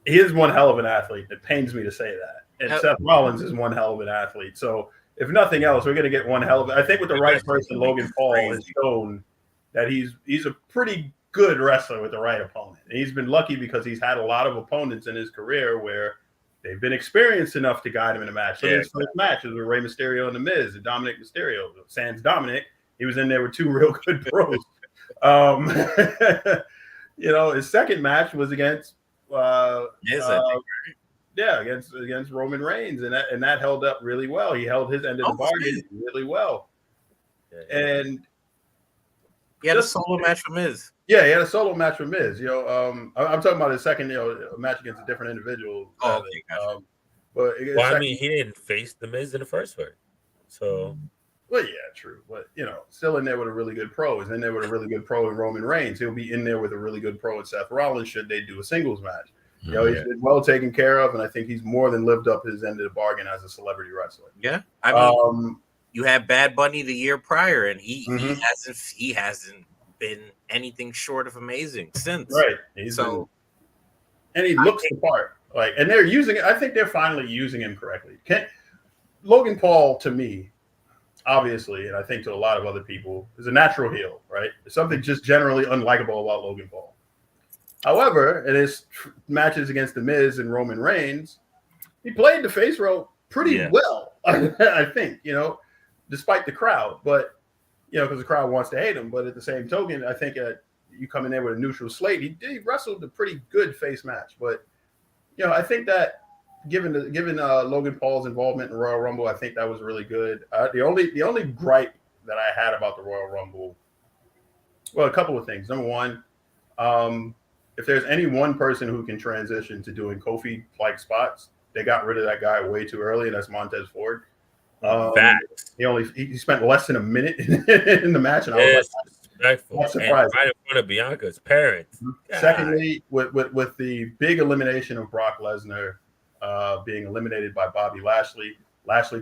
He is one hell of an athlete. It pains me to say that. And Seth Rollins is one hell of an athlete. So if nothing else, we're going to get one hell of I think with the right person, Logan Paul has shown that he's a pretty good wrestler with the right opponent. And he's been lucky because he's had a lot of opponents in his career where they've been experienced enough to guide him in a match. So his first match was with Rey Mysterio and The Miz and Dominic Mysterio. Sans Dominic, he was in there with two real good pros. His second match was against against Roman Reigns, and that held up really well. He held his end of the bargain really well. And he had a solo match with Miz. Yeah, he had a solo match with Miz. I'm talking about his second, match against a different individual. Oh, okay, gotcha. But he didn't face the Miz in the first one, so. Well, yeah, true. But, still in there with a really good pro. He's in there with a really good pro in Roman Reigns. He'll be in there with a really good pro in Seth Rollins should they do a singles match. He's been well taken care of, and I think he's more than lived up his end of the bargain as a celebrity wrestler. Yeah. I mean, you had Bad Bunny the year prior, and he hasn't been anything short of amazing since. Right. And he looks the part. And they're using it. I think they're finally using him correctly. Logan Paul, to me, obviously, and I think to a lot of other people, is a natural heel, right? There's something just generally unlikable about Logan Paul. However, in his matches against The Miz and Roman Reigns, he played the face role pretty well, I think, despite the crowd. But, because the crowd wants to hate him. But at the same token, I think you come in there with a neutral slate. He wrestled a pretty good face match. But, I think that given Logan Paul's involvement in Royal Rumble, I think that was really good. The only gripe that I had about the Royal Rumble, well, a couple of things. Number one, if there's any one person who can transition to doing Kofi-like spots, they got rid of that guy way too early, and that's Montez Ford. He spent less than a minute in the match, and I was not surprised. Right in front of Bianca's parents. God. Secondly, with the big elimination of Brock Lesnar being eliminated by Bobby Lashley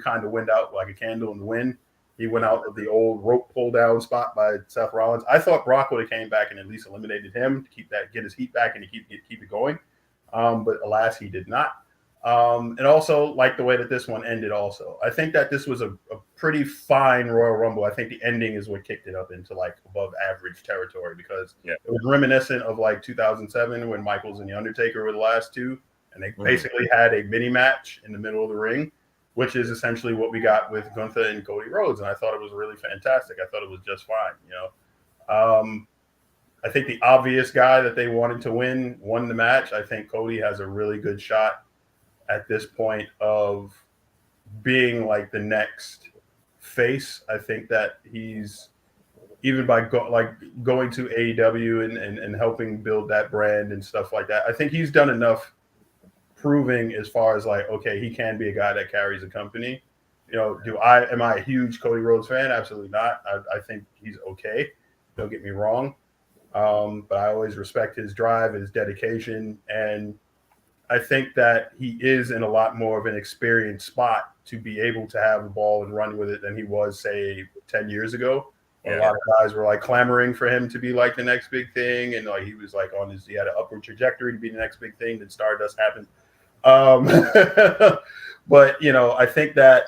kind of went out like a candle in the wind. He went out of the old rope pull down spot by Seth Rollins. I thought Brock would have came back and at least eliminated him to get his heat back and to keep it going. But alas, he did not. And also like the way that this one ended also. I think that this was a pretty fine Royal Rumble. I think the ending is what kicked it up into like above average territory because it was reminiscent of like 2007 when Michaels and The Undertaker were the last two. And they basically had a mini match in the middle of the ring, which is essentially what we got with Gunther and Cody Rhodes. And I thought it was really fantastic. I thought it was just fine. I think the obvious guy that they wanted to won the match. I think Cody has a really good shot at this point of being like the next face. I think that he's even by going to AEW and helping build that brand and stuff like that. I think he's done enough proving as far as like, okay, he can be a guy that carries a company. Am I a huge Cody Rhodes fan? Absolutely not. I think he's okay. Don't get me wrong. But I always respect his drive, his dedication. And I think that he is in a lot more of an experienced spot to be able to have the ball and run with it than he was, say, 10 years ago. Yeah. A lot of guys were like clamoring for him to be like the next big thing. And like, he was like he had an upward trajectory to be the next big thing. Then Stardust happened. But I think that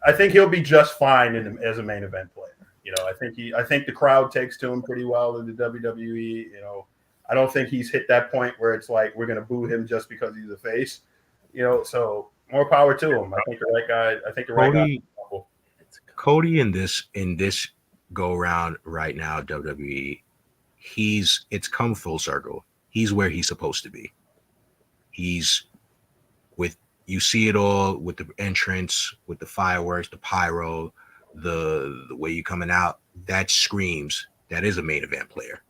I think he'll be just fine as a main event player. I think the crowd takes to him pretty well in the WWE. I don't think he's hit that point where it's like we're gonna boo him just because he's a face. So more power to him. I think the right guy. Cody in this go around right now, WWE, it's come full circle. He's where he's supposed to be. He's with you see it all with the entrance, with the fireworks, the pyro, the way you coming out. That screams that is a main event player.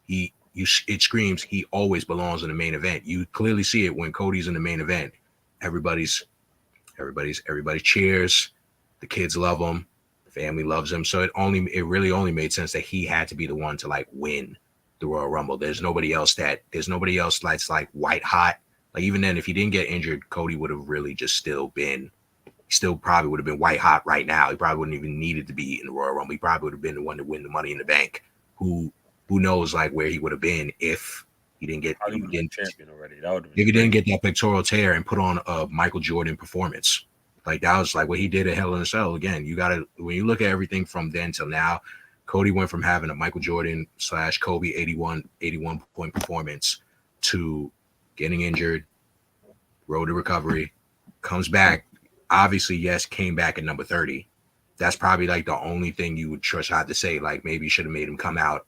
It screams he always belongs in the main event. You clearly see it when Cody's in the main event. Everybody cheers. The kids love him. The family loves him. So it really only made sense that he had to be the one to like win the Royal Rumble. There's nobody else that's like white hot. Like even then, if he didn't get injured, Cody would have really just still probably would have been white hot right now. He probably wouldn't even needed to be in the Royal Rumble. He probably would have been the one to win the Money in the Bank. Who knows like where he would have been if he didn't get champion already. If he didn't get that pectoral tear and put on a Michael Jordan performance. Like that was like what he did at Hell in a Cell. Again, you gotta when you look at everything from then till now, Cody went from having a Michael Jordan / Kobe 81 point performance to getting injured, road to recovery, comes back. Obviously, yes, came back at number 30. That's probably like the only thing you would try to say. Like maybe you should have made him come out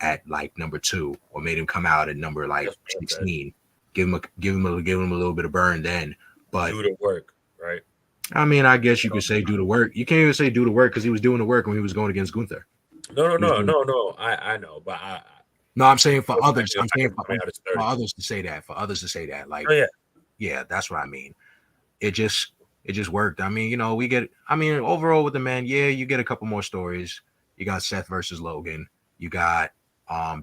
at like number 2 or made him come out at number like 16. Give him a little bit of burn then. But do the work, right? I mean, I guess you could say do the work. You can't even say do the work because he was doing the work when he was going against Gunther. No. I know, but no, I'm saying for others. I'm saying for others to say that. For others to say that, like, yeah, that's what I mean. It just worked. I mean, overall with the man, yeah, you get a couple more stories. You got Seth versus Logan. You got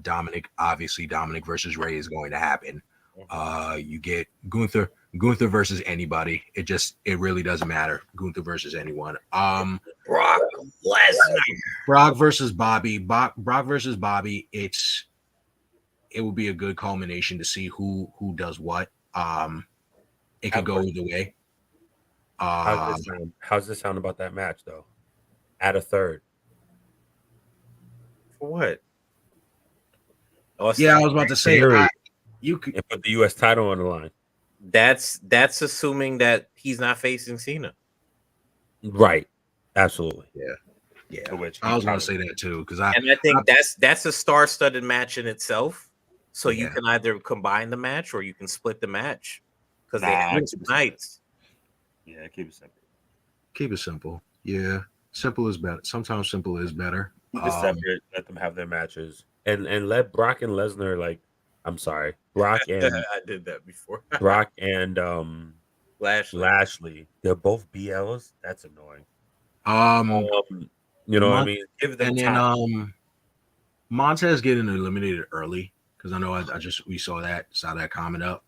Dominic. Obviously, Dominic versus Ray is going to happen. You get Gunther versus anybody. It really doesn't matter. Gunther versus anyone. Brock Lesnar. Brock versus Bobby. Brock versus Bobby. It will be a good culmination to see who does what. It could go either way. How's this sound about that match though? At a third. For what? Yeah, I was about to say you could put the U.S. title on the line. That's assuming that he's not facing Cena. Right. Absolutely. Yeah. I was going to say that too because I think that's a star-studded match in itself. So you can either combine the match or you can split the match because they have 2 nights. Yeah, keep it simple. Keep it simple. Yeah, simple is better. Sometimes simple is better. Keep it separate. Let them have their matches, and let Brock and Lesnar Brock and I did that before. Brock and Lashley. They're both BLs. That's annoying. What I mean? Give them then Montez getting eliminated early because I know we saw that comment up.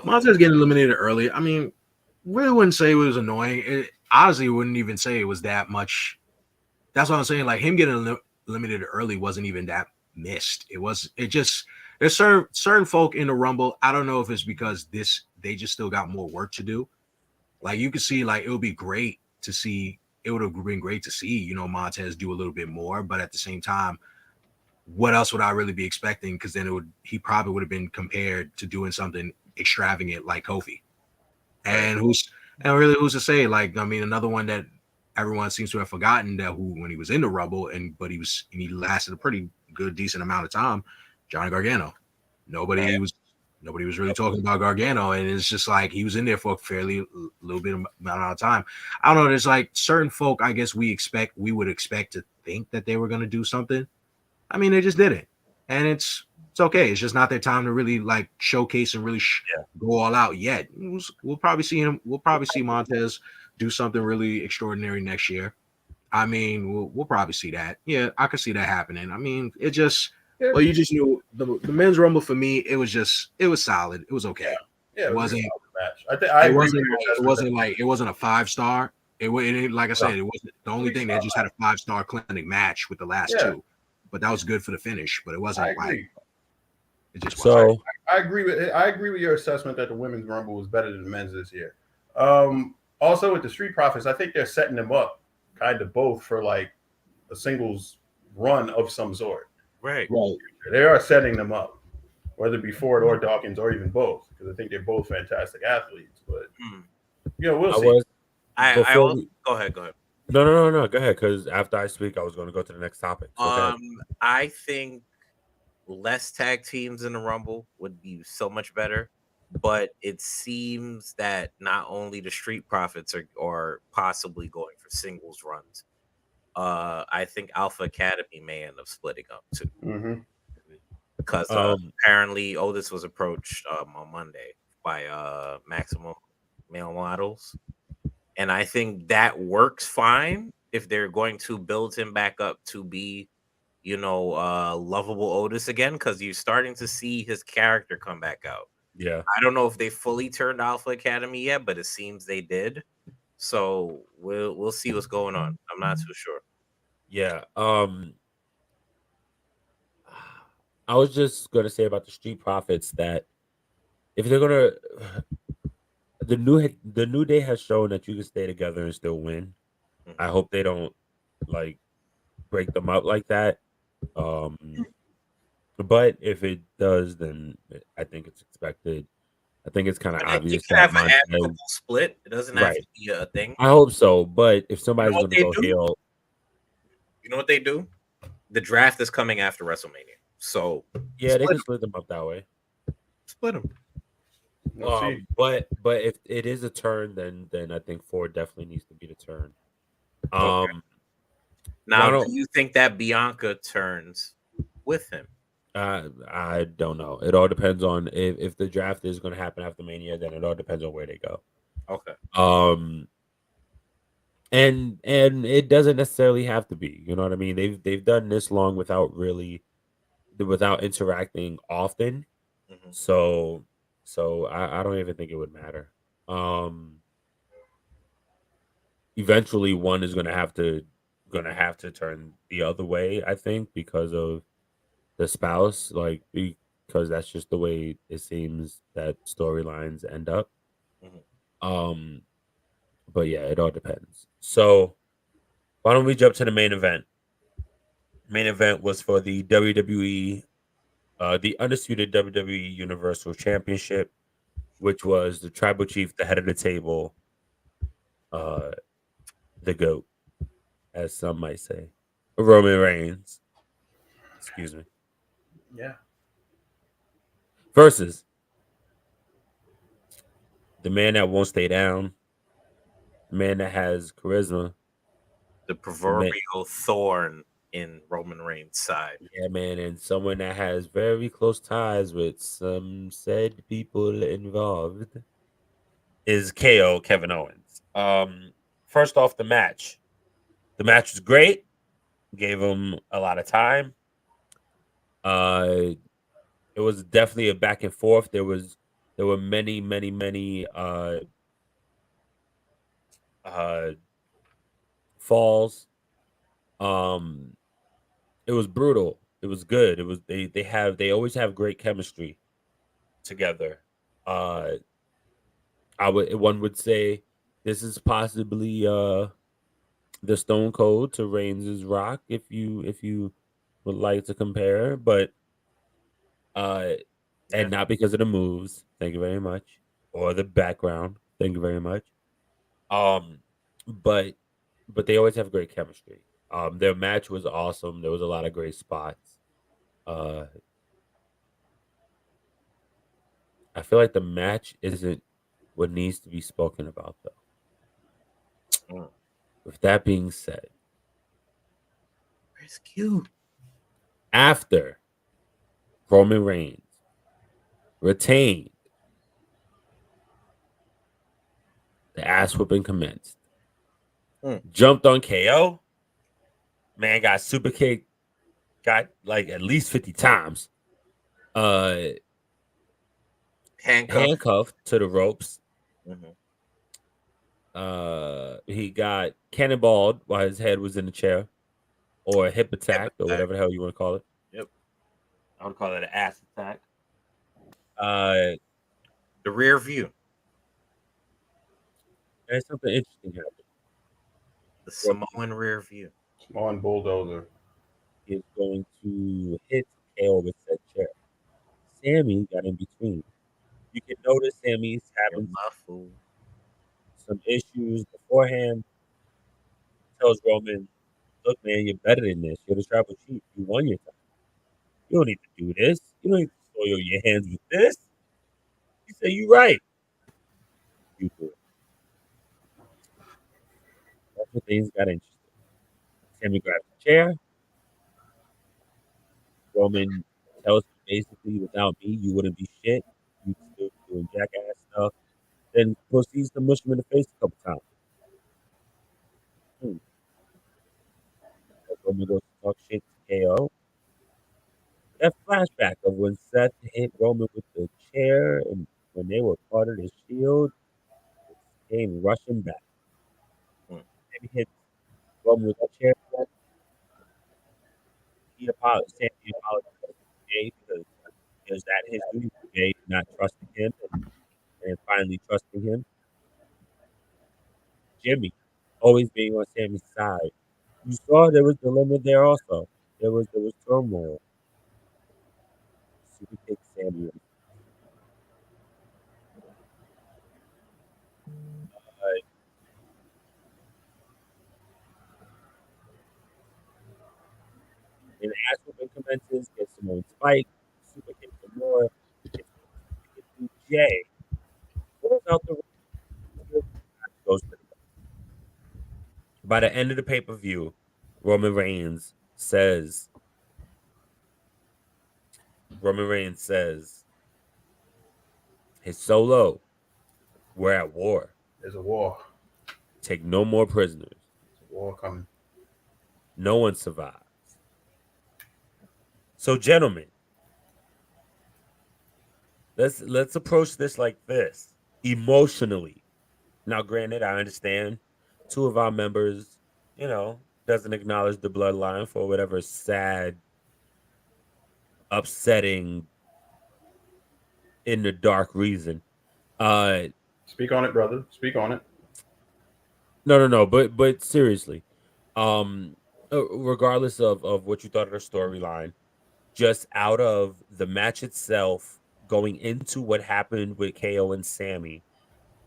Montez getting eliminated early. I mean, really wouldn't say it was annoying. Honestly, wouldn't even say it was that much. That's what I'm saying. Like him getting eliminated early wasn't even that missed. There's certain folk in the Rumble. I don't know if it's because they just still got more work to do. Like you could see, like it would be great to see. It would have been great to see, Montez do a little bit more. But at the same time, what else would I really be expecting? Because then he probably would have been compared to doing something extravagant like Kofi. And who's to say? Like, I mean, another one that everyone seems to have forgotten when he was in the Rumble but he lasted a pretty good, decent amount of time. Johnny Gargano. Nobody was really talking about Gargano, and it's just like he was in there for a fairly little bit amount of time. I don't know. There's like certain folk, I guess we would expect to think that they were going to do something. I mean, they just didn't, and it's okay. It's just not their time to really like showcase and really go all out yet. We'll probably see him. We'll probably see Montez do something really extraordinary next year. I mean, we'll probably see that. Yeah, I could see that happening. I mean, it just. Yeah. Well, you just knew the men's Rumble for me. It was solid. It was okay. Yeah, it wasn't. It wasn't a 5-star. It like I said, it wasn't the only thing that just had a 5-star clinic match with the last 2, but that was good for the finish. But it wasn't like it just. So I agree with your assessment that the women's Rumble was better than the men's this year. Also with the Street Profits, I think they're setting them up kind of both for like a singles run of some sort. Right. They are setting them up, whether it be Ford or Dawkins or even both, because I think they're both fantastic athletes. But we'll see. Go ahead. No. Go ahead, because after I speak, I was going to go to the next topic. So go ahead. I think less tag teams in the Rumble would be so much better. But it seems that not only the Street Profits are possibly going for singles runs. I think Alpha Academy may end up splitting up too, Mm-hmm. because apparently Otis was approached on Monday by Maximum Male Models, and I think that works fine if they're going to build him back up to be, lovable Otis again, because you're starting to see his character come back out. Yeah. I don't know if they fully turned Alpha Academy yet, but it seems they did. So we'll see what's going on. I'm not too sure. Yeah. I was just gonna say about the Street Profits that if they're gonna the new day has shown that you can stay together and still win. Mhm. I hope they don't like break them up like that. But if it does, then I think it's expected. I think it's kind of And you obvious can that have an Montez, amicable split. It doesn't have right? to be a thing. I hope so. But if You know somebody's what gonna they go do? heel, You know what they do? The draft is coming after WrestleMania, so yeah, they can split them up that way. split them. Let's see. But if it is a turn, then I think Ford definitely needs to be the turn. Okay. Why Now, do don't you think that Bianca turns with him? I don't know. It all depends on if the draft is going to happen after Mania. Then it all depends on where they go. Okay. And it doesn't necessarily have to be. You know what I mean? They've done this long without interacting often. Mhm. So I don't even think it would matter. Eventually one is gonna have to turn the other way, I think, because of the spouse, like because that's just the way it seems that storylines end up. Mhm. Um, but yeah, it all depends. So why don't we jump to the main event? Main event was for the WWE, the undisputed WWE Universal Championship, which was the tribal chief, the head of the table, uh, the goat, as some might say, Roman Reigns. Excuse me. Yeah. Versus the man that won't stay down, the man that has charisma, The the man, proverbial thorn in Roman Reigns' side. yeah, man, and someone that has very close ties with some said people involved is KO Kevin Owens. First off, the match. The match was great. Gave him a lot of time. Uh, it was definitely a back and forth. There were many uh falls. Um, it was brutal. It was good. It was they always have great chemistry together. Uh, one would say this is possibly the Stone Cold to Reigns' Rock if you would like to compare, but uh Yeah. and not because of the moves, thank you very much, or the background, thank you very much. Um but they always have great chemistry. Their match was awesome. There was a lot of great spots. Uh I feel like the match isn't what needs to be spoken about though. Mm. With that being said, Where's Q? after Roman Reigns retained, the ass whooping commenced. Mm. Jumped on KO. Man got super kicked, got like at least 50 times. Uh Handcuff. Handcuffed to the ropes. Mhm. He got cannonballed while his head was in the chair, or hip Hip attacked, or attack. whatever the hell you want to call it. Yep. I would call it an ass attack. Uh The rear view. there's something interesting happened. The Samoan rear view. Spawn bulldozer. He's going to hit KO with that chair. Sammy got in between. You can notice Sammy's You're having my fool. some issues beforehand tells Roman, "Look, man, you're better than this. You're the tribal chief. You won your time. You don't need to do this. You don't need to soil your hands with this." He said, "You right. You do it." That's when things got interesting. Sammy grabs a chair. Roman tells him basically, "Without me, you wouldn't be shit. You'd still be doing jackass stuff." Then proceeds to mush him in the face a couple times. Hmm. Roman goes to talk shit to KO. That flashback of when Seth hit Roman with the chair and when they were part of the Shield came rushing back. Hmm. Sammy hit Roman with that chair again. Sammy apologized to Jay because it was at his duty for Jay not trusting him and finally trusting him. Jimmy always being on Sammy's side. You saw there was dilemma there also. There was turmoil. Super kick Sammy. And as Whooping commences, gets Simone Spike, super kick some more, gets super kick through Jay, pulls out the ring, goes to the back. By the end of the pay per view, Roman Reigns says, "His solo, we're at war. There's a war. Take no more prisoners. There's a war coming. No one survives." So, gentlemen, let's approach this like this emotionally. Now, granted, I understand two of our members, doesn't acknowledge the bloodline for whatever sad, upsetting, in the dark reason. Speak on it, brother. Speak on it. No, but seriously, regardless of what you thought of the storyline, just out of the match itself, going into what happened with KO and Sammy,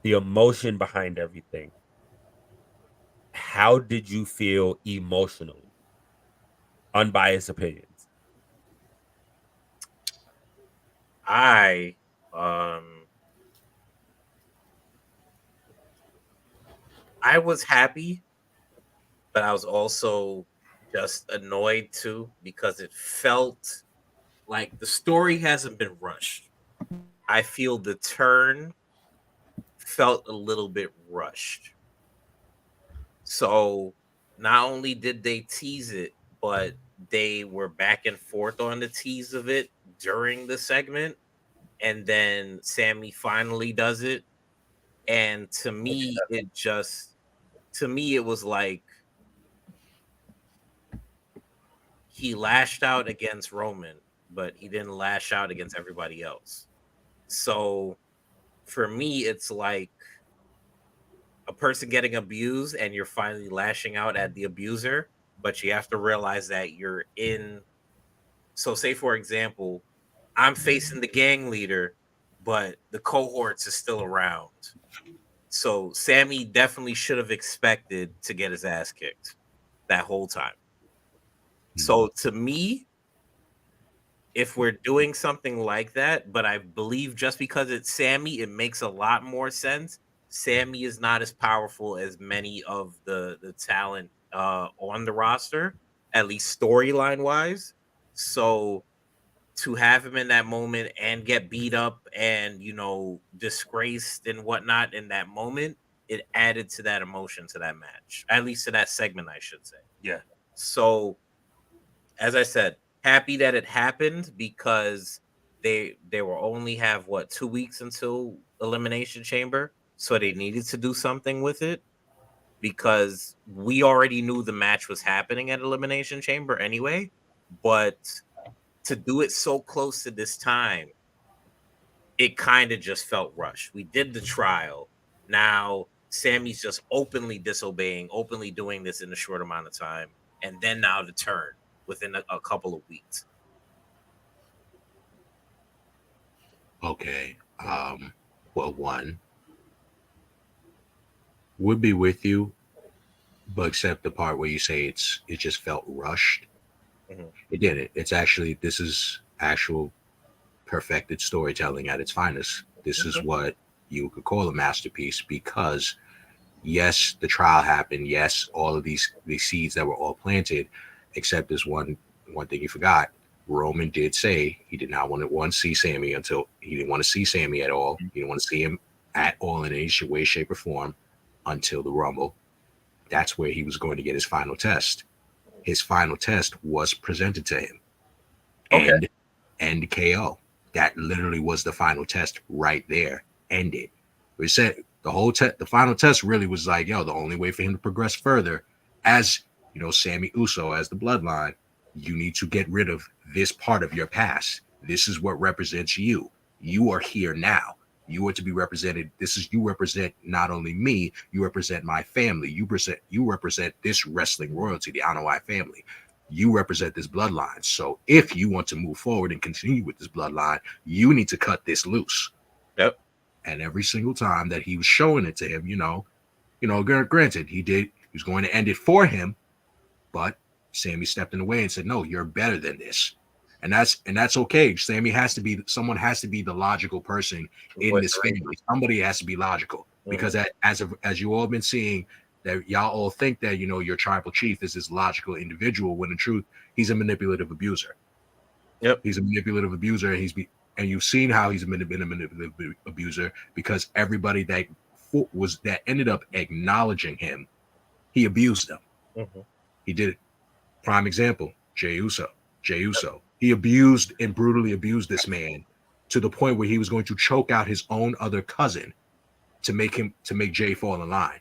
the emotion behind everything. How did you feel emotionally? Unbiased opinions. I um I was happy, but I was also just annoyed too because it felt like the story hasn't been rushed. I feel the turn felt a little bit rushed. So not only did they tease it, but they were back and forth on the tease of it during the segment. And then Sammy finally does it. And to me, it was like he lashed out against Roman, but he didn't lash out against everybody else. So for me, it's like a person getting abused and you're finally lashing out at the abuser, but you have to realize that you're in. So, say for example, I'm facing the gang leader, but the cohorts are still around. So, Sammy definitely should have expected to get his ass kicked that whole time. So, to me, if we're doing something like that, but I believe just because it's Sammy, it makes a lot more sense. Sammy is not as powerful as many of the talent on the roster, at least storyline wise. So to have him in that moment and get beat up and disgraced and whatnot in that moment, it added to that emotion to that match, at least to that segment, I should say. Yeah. So as I said, happy that it happened because they will only have 2 weeks until Elimination Chamber, so they needed to do something with it because we already knew the match was happening at Elimination Chamber anyway, but to do it so close to this time, it kind of just felt rushed. We did the trial. Now Sammy's just openly disobeying, openly doing this in a short amount of time, and then now the turn within a couple of weeks. Okay. Well, one would be with you, but except the part where you say it just felt rushed. Mhm. It didn't. It's actually this is actual perfected storytelling at its finest. This is Mhm. what you could call a masterpiece because yes, the trial happened. Yes, all of these seeds that were all planted, except this one thing you forgot. Roman did say he did not want to see Sammy until he didn't want to see Sammy at all. He didn't want to see him at all in any way, shape, or form until the Rumble. That's where he was going to get his final test. His final test was presented to him. Okay. End KO. That literally was the final test right there. Ended. We said the final test really was like, yo, the only way for him to progress further, as Sammy Uso as the bloodline, you need to get rid of this part of your past. This is what represents you. You are here now. You are to be represented. You represent not only me, you represent my family. You represent this wrestling royalty, the Anoa'i family. You represent this bloodline. So if you want to move forward and continue with this bloodline, you need to cut this loose. Yep. And every single time that he was showing it to him, granted, he was going to end it for him, but Sammy stepped in the way and said, no, you're better than this. And that's okay. Someone has to be the logical person in this family. Somebody has to be logical because as you all been seeing, that y'all all think that your tribal chief is this logical individual when in truth he's a manipulative abuser. Yep. He's a manipulative abuser, and you've seen how he's been a manipulative abuser because everybody that ended up acknowledging him, he abused them. Mm-hmm. He did it. Prime example, Jey Uso. He abused and brutally abused this man to the point where he was going to choke out his own other cousin to make Jey fall in line.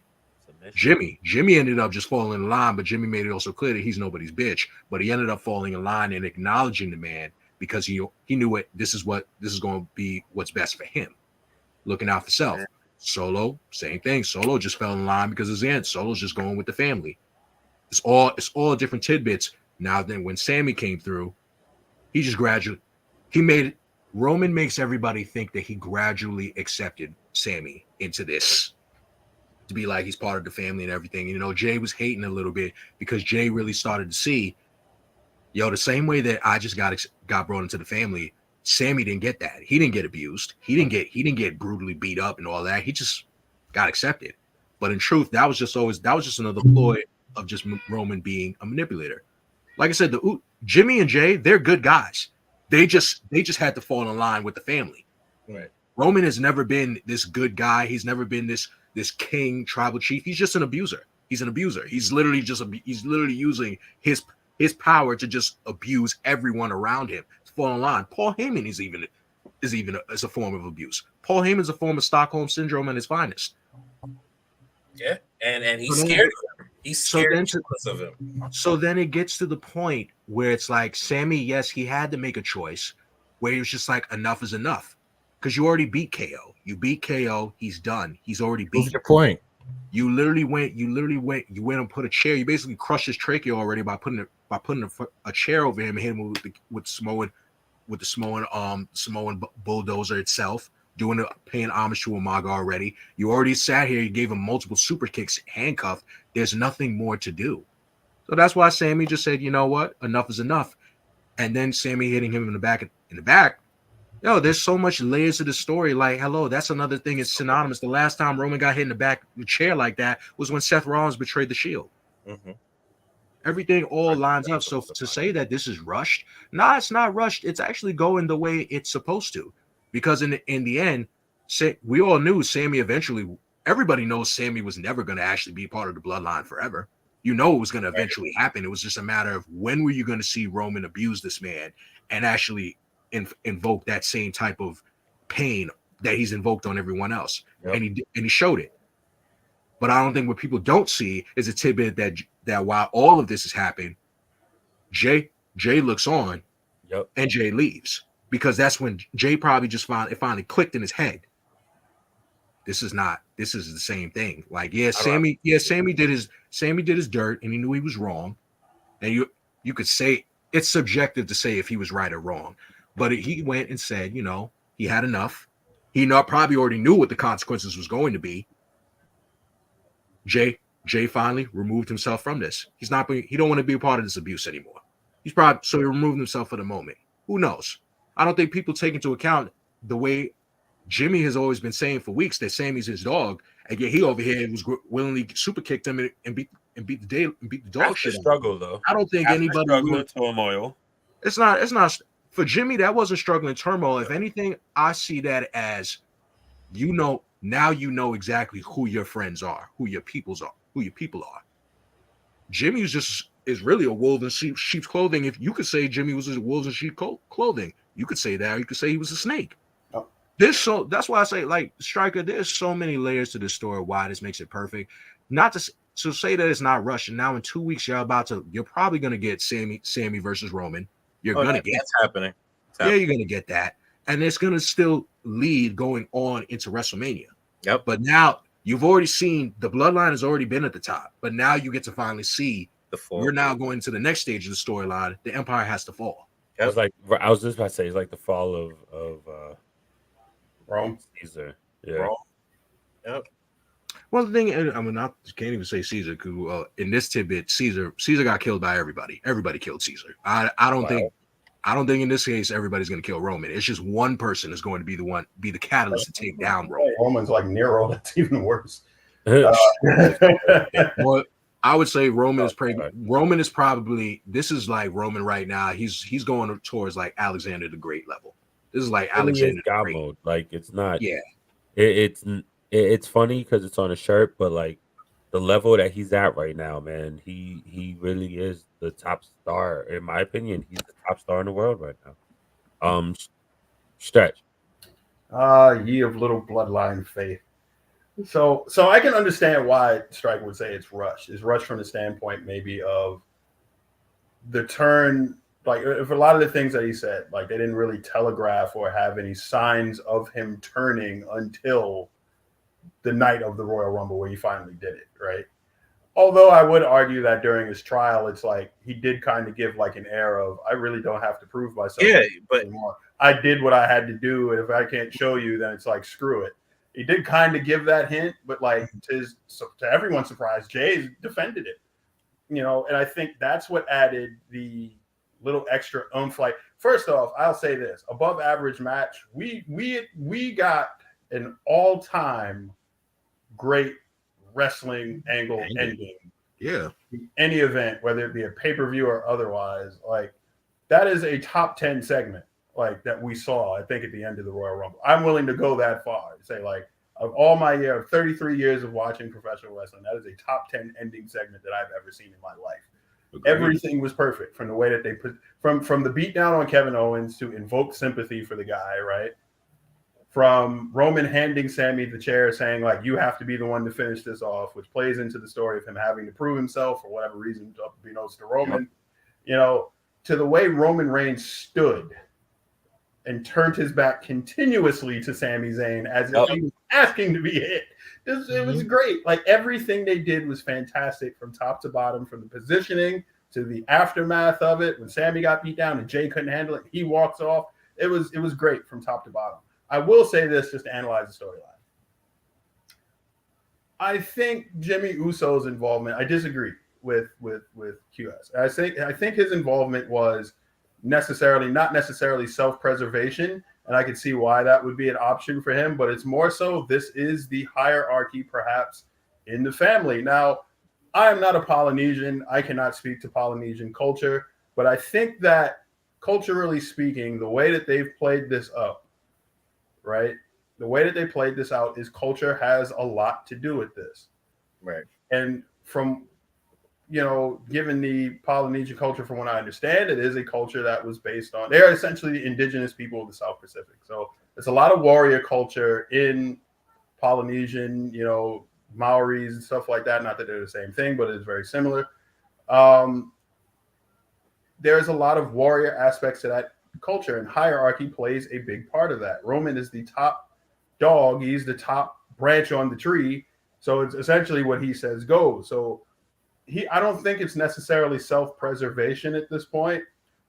Jimmy ended up just falling in line, but Jimmy made it also clear that he's nobody's bitch. But he ended up falling in line and acknowledging the man because he knew it. This is going to be what's best for him. Looking out for self. Solo, same thing. Solo just fell in line because his aunt. Solo's just going with the family. It's all different tidbits. Now then, when Sammy came through, he just Roman makes everybody think that he gradually accepted Sammy into this. To be like he's part of the family and everything. Jay was hating a little bit because Jay really started to see, the same way that I just got brought into the family, Sammy didn't get that. He didn't get abused. He didn't get brutally beat up and all that. He just got accepted. But in truth, that was just another ploy of just Roman being a manipulator. Like I said, Jimmy and Jay, they're good guys. They just had to fall in line with the family. Right. Roman has never been this good guy. He's never been this king tribal chief. He's just an abuser. He's an abuser. He's literally using his power to just abuse everyone around him to fall in line. Paul Heyman is even a form of abuse. Paul Heyman is a form of Stockholm syndrome at its finest. Yeah, and he's scared of him. He's scared of him. So then it gets to the point where it's like Sammy, yes, he had to make a choice where he was just like, enough is enough. Because you already beat KO. You beat KO. He's done. He's already beat. What's your point? You went and put a chair. You basically crushed his trachea already by putting a chair over him and hit him with the Samoan bulldozer itself, paying homage to Umaga already. You already sat here. You gave him multiple super kicks, handcuffed. There's nothing more to do. So that's why Sammy just said, you know what, enough is enough. And then Sammy hitting him in the back. Yo, there's so much layers to the story. Like, hello, that's another thing. It's synonymous. The last time Roman got hit in the back of the chair like that was when Seth Rollins betrayed the Shield. Mm-hmm. Everything all lines up. So to say that this is rushed, it's not rushed. It's actually going the way it's supposed to. Because in the end, we all knew Sammy eventually. Everybody knows Sammy was never going to actually be part of the bloodline forever. It was going to eventually happen. It was just a matter of when were you going to see Roman abuse this man and actually invoke that same type of pain that he's invoked on everyone else. Yep. And he showed it. But I don't think what people don't see is a tidbit that while all of this is happening, Jay looks on. Yep. And Jay leaves because that's when Jay probably just finally clicked in his head. This is the same thing. Like, Sammy did his dirt and he knew he was wrong. And you could say it's subjective to say if he was right or wrong. But he went and said, he had enough. He probably already knew what the consequences was going to be. Jay Jay finally removed himself from this. He don't want to be a part of this abuse anymore. He removed himself for the moment. Who knows? I don't think people take into account the way Jimmy has always been saying for weeks that Sammy's his dog, and yet he over here was willingly super kicked him and beat the dog That's shit. the struggle, though. I don't think After anybody struggle would. and turmoil. It's not for Jimmy. That wasn't struggling turmoil. If anything, I see that as now you know exactly who your friends are, who your people are. Jimmy is really a wolf in sheep's clothing. If you could say Jimmy was a wolf in sheep's clothing, you could say that. Or you could say he was a snake. Oh. That's why I say, like, Stryker, there's so many layers to this story. Why this makes it perfect. Not to say that it's not rushed. And now in 2 weeks, you're probably gonna get Sammy versus Roman. You're gonna get that's happening. Yeah, you're gonna get that, and it's gonna still lead going on into WrestleMania. Yep. But now you've already seen the bloodline has already been at the top, but now you get to finally see The fall. we're now going to the next stage of the storyline. The Empire has to fall. It was like I was just about to say it's like the fall of Rome. Caesar. Yeah. Rome. Yep. Well, the thing, I mean, I can't even say Caesar because in this tidbit, Caesar got killed by everybody. Everybody killed Caesar. I don't think in this case everybody's going to kill Roman. It's just one person is going to be the catalyst to take down Roman. Roman's like Nero. That's even worse. Well, I would say Roman is probably this is like Roman right now. He's going towards like Alexander the Great level. This is like Alexander God the Great. mode. Like it's not. Yeah. It's funny because it's on a shirt, but like the level that he's at right now, man, he really is the top star. In my opinion, he's the top star in the world right now. Stretch. Ye of little bloodline faith. So I can understand why Stryker would say it's rushed. It's rushed from the standpoint maybe of the turn, like for a lot of the things that he said, like they didn't really telegraph or have any signs of him turning until the night of the Royal Rumble where he finally did it, right? Although I would argue that during his trial, it's like he did kind of give like an air of, I really don't have to prove myself anymore. I did what I had to do, and if I can't show you, then it's like, screw it. He did kind of give that hint, but like to everyone's surprise, Jay defended it, and I think that's what added the little extra oomph. Like, first off, I'll say this: above average match. We got an all-time great wrestling angle ending. Yeah. Any event, whether it be a pay-per-view or otherwise, like that is a top 10 segment, like that we saw, I think, at the end of the Royal Rumble. I'm willing to go that far and say, like, of all my 33 years of watching professional wrestling, that is a top 10 ending segment that I've ever seen in my life. Agreed. Everything was perfect, from the way that they put from the beatdown on Kevin Owens to invoke sympathy for the guy, right? From Roman handing Sammy the chair, saying, like, you have to be the one to finish this off, which plays into the story of him having to prove himself for whatever reason, unbeknownst to Roman, to the way Roman Reigns stood and turned his back continuously to Sami Zayn as if he was asking to be hit. It was great. Like, everything they did was fantastic from top to bottom, from the positioning to the aftermath of it. When Sami got beat down and Jay couldn't handle it, he walks off. It was great from top to bottom. I will say this just to analyze the storyline. I think Jimmy Uso's involvement, I disagree with QS. I think his involvement was not necessarily self-preservation, and I could see why that would be an option for him, but it's more so this is the hierarchy perhaps in the family. Now, I am not a Polynesian. I cannot speak to Polynesian culture, but I think that culturally speaking, the way that they've played this up, right? The way that they played this out is culture has a lot to do with this. Right. And from, given the Polynesian culture, from what I understand, it is a culture that was based on, they're essentially the indigenous people of the South Pacific. So there's a lot of warrior culture in Polynesian, Maoris and stuff like that. Not that they're the same thing, but it's very similar. There's a lot of warrior aspects to that culture, and hierarchy plays a big part of that. Roman is the top dog. He's the top branch on the tree. So it's essentially what he says goes. So I don't think it's necessarily self-preservation at this point,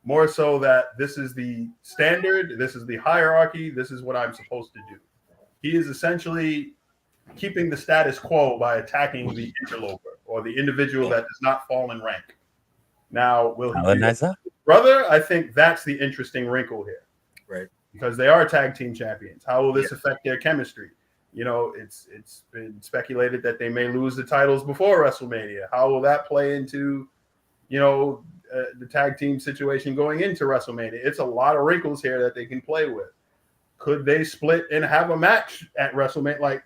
more so that this is the standard, this is the hierarchy, this is what I'm supposed to do. He is essentially keeping the status quo by attacking the interloper or the individual that does not fall in rank. Now, will he do that Colonizer? with his brother? I think that's the interesting wrinkle here. Right. Because they are tag team champions. How will this affect their chemistry? You know, it's been speculated that they may lose the titles before WrestleMania. How will that play into, you know, the tag team situation going into WrestleMania? It's a lot of wrinkles here that they can play with. Could they split and have a match at WrestleMania? Like,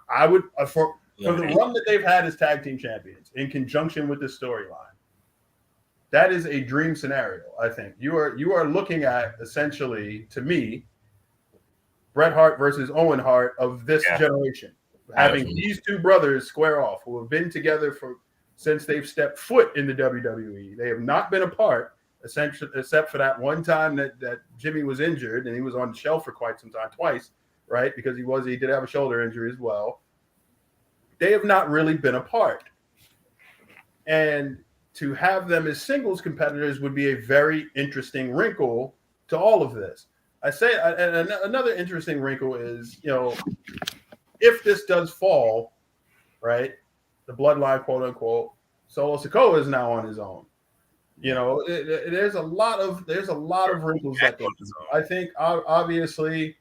I would for the run that they've had as tag team champions in conjunction with this storyline. That is a dream scenario. I think you are looking at essentially, to me, Bret Hart versus Owen Hart of this generation, having these two brothers square off who have been together since they've stepped foot in the WWE. They have not been apart, essentially, except for that one time that Jimmy was injured and he was on the shelf for quite some time, twice, right? Because he did have a shoulder injury as well. They have not really been apart, and to have them as singles competitors would be a very interesting wrinkle to all of this. I say another interesting wrinkle is, you know, if this does fall, right, the bloodline, quote unquote, Solo Sikoa is now on his own. You know, there's a lot of wrinkles that they do. I think obviously,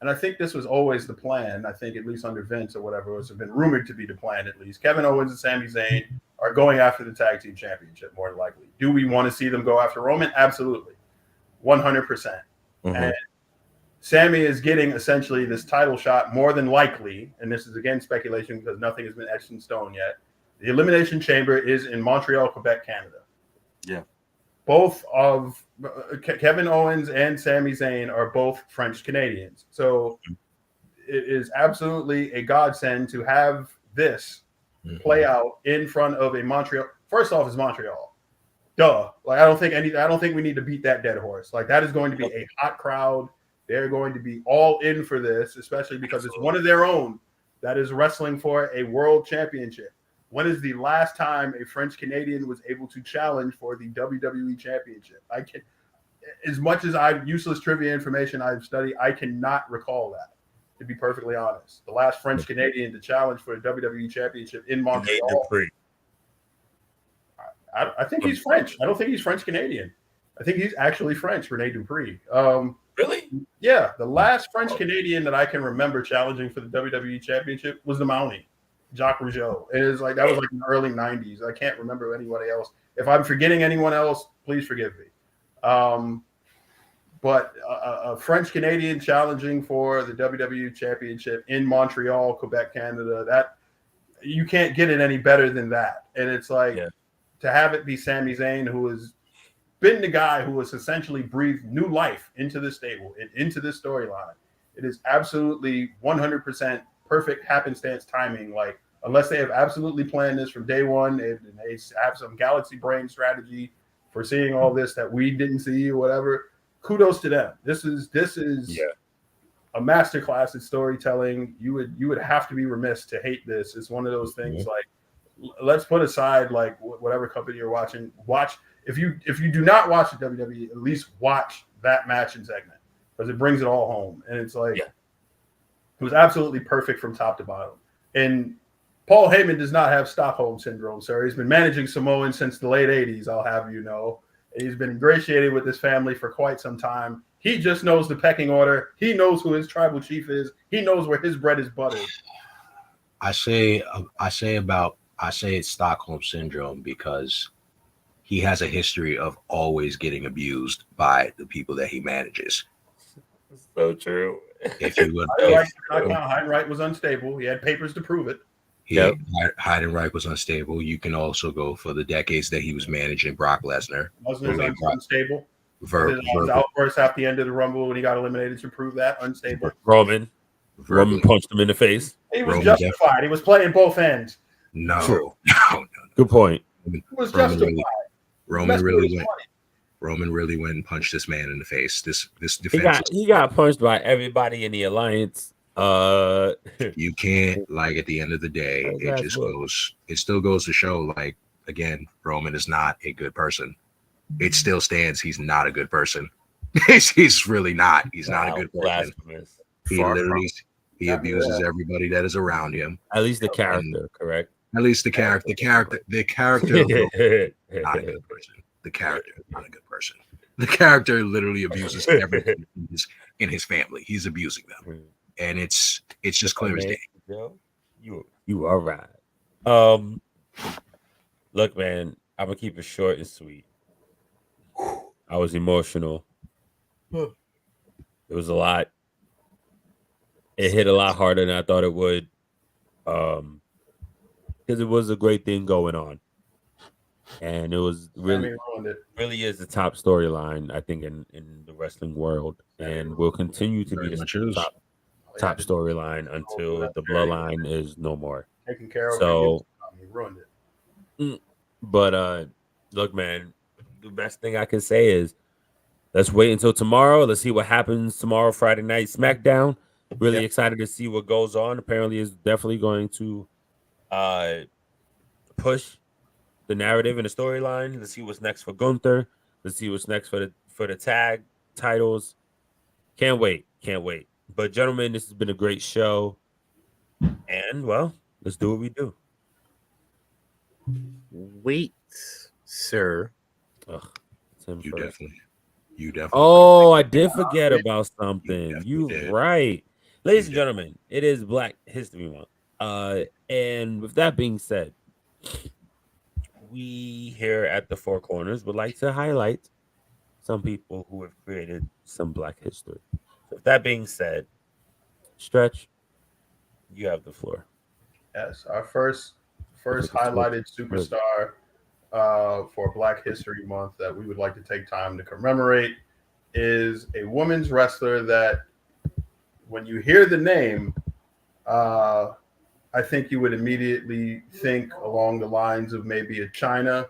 and I think this was always the plan. I think at least under Vince or whatever, it's been rumored to be the plan at least. Kevin Owens and Sami Zayn are going after the tag team championship more than likely. Do we want to see them go after Roman? Absolutely, 100%. And Sammy is getting essentially this title shot more than likely, and this is again speculation because nothing has been etched in stone yet. The Elimination Chamber is in Montreal, Quebec, Canada. Yeah. Both of Kevin Owens and Sami Zayn are both French Canadians. So it is absolutely a godsend to have this play out in front of a Montreal. First off, it's Montreal. Duh. Like, I don't think we need to beat that dead horse. Like, that is going to be a hot crowd. They're going to be all in for this, especially because it's one of their own that is wrestling for a world championship. When is the last time a French Canadian was able to challenge for the WWE championship? I can, as much as useless trivia information I've studied, I cannot recall that, to be perfectly honest. The last French Canadian to challenge for the WWE championship in Montreal. I think he's French. I don't think he's French Canadian. I think he's actually French, Rene Dupree. Really? Yeah, the last French Canadian that I can remember challenging for the WWE Championship was the Mountie, Jacques Rougeau. It is like that was like in the early '90s. I can't remember anybody else. If I'm forgetting anyone else, please forgive me. But a French Canadian challenging for the WWE Championship in Montreal, Quebec, Canada. That you can't get it any better than that. And it's like to have it be Sami Zayn, who has been the guy who has essentially breathed new life into this stable and into this storyline. It is absolutely 100% perfect happenstance timing. Like, unless they have absolutely planned this from day one and they have some galaxy brain strategy for seeing all this that we didn't see or whatever, kudos to them. This is a masterclass in storytelling. You would have to be remiss to hate this. It's one of those things like, let's put aside like whatever company you're watching. Watch. If you do not watch the WWE, at least watch that match and segment because it brings it all home. And it's like it was absolutely perfect from top to bottom. And Paul Heyman does not have Stockholm syndrome, sir. He's been managing Samoans since the late 80s, I'll have you know. And he's been ingratiated with his family for quite some time. He just knows the pecking order. He knows who his tribal chief is. He knows where his bread is buttered. I say it's Stockholm syndrome because he has a history of always getting abused by the people that he manages. So true. If you would, Heidenreich was unstable. He had papers to prove it. Heidenreich was unstable. You can also go for the decades that he was managing Brock Lesnar. Lesnar's unstable. His outburst at the end of the Rumble when he got eliminated to prove that unstable. Roman punched him in the face. He was justified. He was playing both ends. No. Good point. He was justified. Roman really went and punched this man in the face. This defense. He got punched by everybody in the alliance. You can't, like, at the end of the day, it still goes to show, like, again, Roman is not a good person. It still stands. He's not a good person. He's really not. He's not a good person. He abuses everybody that is around him. At least the character, correct? At least the character of Goku, not a good person. The character is not a good person. The character literally abuses everything in his family. He's abusing them, and it's just clear as day. Yo, you are right. Look, man, I'm gonna keep it short and sweet. I was emotional. It was a lot. It hit a lot harder than I thought it would. Because it was a great thing going on, and it was really is the top storyline I think in the wrestling world, and will continue to be the top storyline until the bloodline is no more. Taking care of So, he ruined it. But look, man, the best thing I can say is let's wait until tomorrow. Let's see what happens tomorrow, Friday night SmackDown. Really excited to see what goes on. Apparently, it's definitely going to push the narrative and the storyline. Let's see what's next for Gunther. Let's see what's next for the tag titles. Can't wait. But gentlemen, this has been a great show. And well, let's do what we do. Wait, sir. Ugh, you definitely. Oh, I did forget about something. You're right. Ladies and gentlemen, it is Black History Month. And with that being said, we here at the Four Corners would like to highlight some people who have created some Black history. So with that being said, Stretch, you have the floor. Yes, our first highlighted superstar for Black History Month that we would like to take time to commemorate is a women's wrestler that when you hear the name, I think you would immediately think along the lines of maybe a China,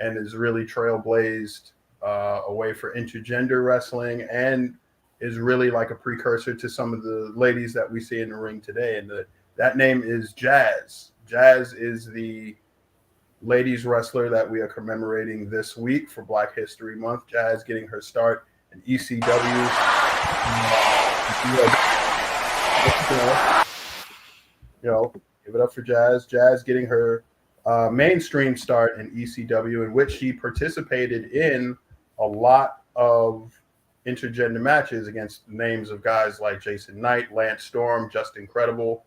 and is really trailblazed a way for intergender wrestling, and is really like a precursor to some of the ladies that we see in the ring today. And that name is Jazz. Jazz is the ladies wrestler that we are commemorating this week for Black History Month. Jazz getting her start in ECW. Give it up for Jazz. Jazz getting her mainstream start in ECW, in which she participated in a lot of intergender matches against names of guys like Jason Knight, Lance Storm, Just Incredible.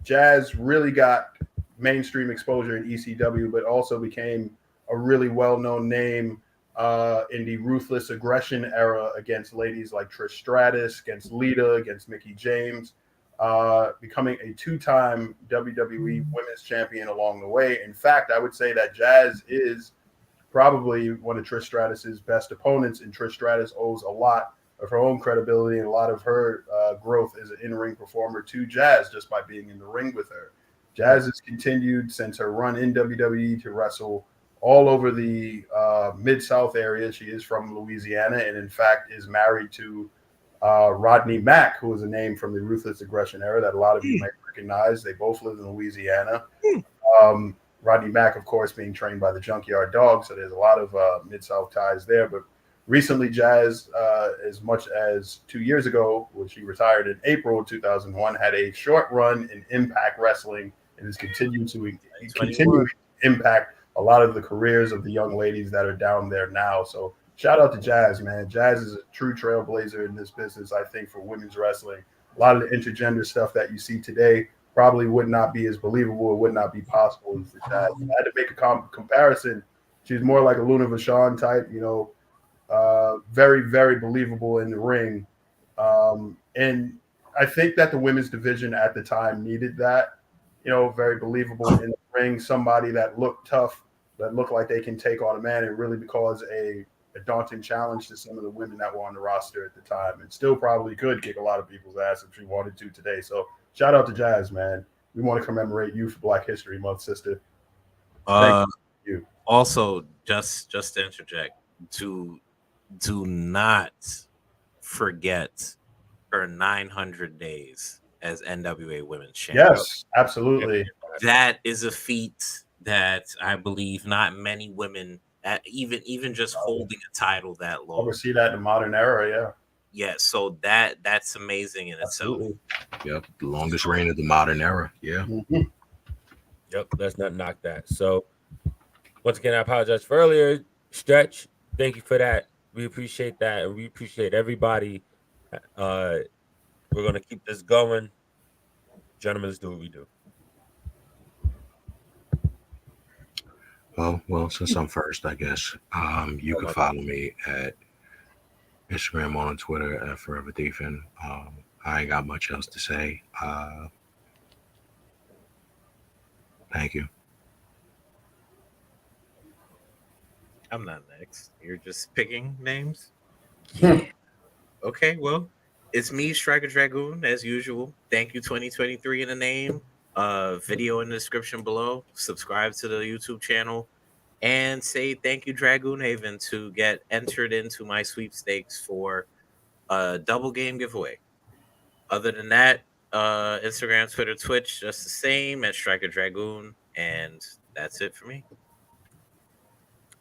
Jazz really got mainstream exposure in ECW, but also became a really well-known name in the Ruthless Aggression era against ladies like Trish Stratus, against Lita, against Mickie James, becoming a two-time WWE Women's Champion along the way. In fact, I would say that Jazz is probably one of Trish Stratus's best opponents, and Trish Stratus owes a lot of her own credibility and a lot of her growth as an in-ring performer to Jazz just by being in the ring with her. Jazz has continued since her run in WWE to wrestle all over the Mid-South area. She is from Louisiana, and in fact is married to Rodney Mack, who is a name from the Ruthless Aggression era that a lot of you might recognize. They both live in Louisiana. Rodney Mack, of course, being trained by the Junkyard Dog, so there's a lot of Mid-South ties there. But recently, Jazz, as much as 2 years ago, when she retired in April 2001, had a short run in Impact Wrestling and has continued to impact a lot of the careers of the young ladies that are down there now. So shout out to Jazz, man. Jazz is a true trailblazer in this business, I think, for women's wrestling. A lot of the intergender stuff that you see today probably would not be as believable. It would not be possible for Jazz. I had to make a comparison. She's more like a Luna Vachon type, very, very believable in the ring. And I think that the women's division at the time needed that, very believable in the ring, somebody that looked tough, that looked like they can take on a man, and really cause a daunting challenge to some of the women that were on the roster at the time, and still probably could kick a lot of people's ass if she wanted to today. So shout out to Jazz, man. We want to commemorate you for Black History Month, sister. Thank you. Also, just to interject, do not forget her 900 days as NWA Women's Champion. Yes, absolutely. That is a feat that I believe not many women, even just holding a title that long, oversee that in the modern era. Yeah, so that's amazing in itself. Yep, the longest reign of the modern era. Yeah. Mm-hmm. Yep, let's not knock that. So once again, I apologize for earlier. Stretch, thank you for that. We appreciate that, and we appreciate everybody. Uh, we're gonna keep this going, gentlemen. Let's do what we do. Well, since I'm first, I guess you Oh can my follow me at Instagram on Twitter at Forever Thiefin. I ain't got much else to say. Thank you. I'm not next. You're just picking names. God. Okay, well, it's me, StrykerDragoon, as usual. Thank you, 2023 in the name. Video in the description below. Subscribe to the YouTube channel and say thank you, Dragoon Haven, to get entered into my sweepstakes for a double game giveaway. Other than that, Instagram, Twitter, Twitch, just the same at StrykerDragoon, and that's it for me.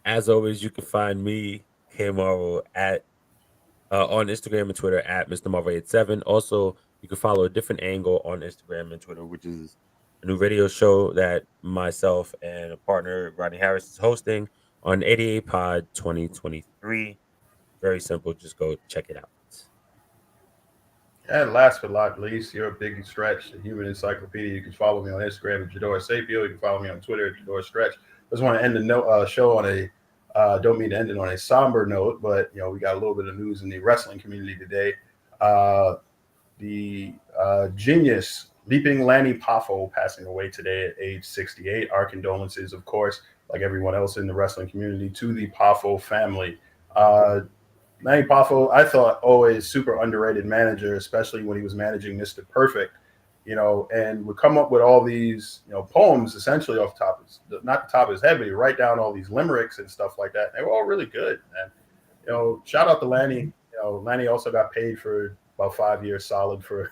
As always, you can find me, K Marvel, at on Instagram and Twitter at Mr. Marvel 87. Also, you can follow a different angle on Instagram and Twitter, which is a new radio show that myself and a partner, Rodney Harris, is hosting on 88 Pod 2023. Very simple. Just go check it out. And last but not least, you're a big stretch, the human encyclopedia. You can follow me on Instagram at Jador Sapio. You can follow me on Twitter at Jador Stretch. I just want to end the show on a don't mean to end it on a somber note, but we got a little bit of news in the wrestling community today. The genius Leaping Lanny Poffo passing away today at age 68. Our condolences, of course, like everyone else in the wrestling community, to the Poffo family. Manny Poffo, I thought always super underrated manager, especially when he was managing Mr. Perfect, and would come up with all these, poems essentially off the top of not the top of his head, but he'd write down all these limericks and stuff like that. They were all really good, man. Shout out to Lanny. Lanny also got paid for about 5 years solid for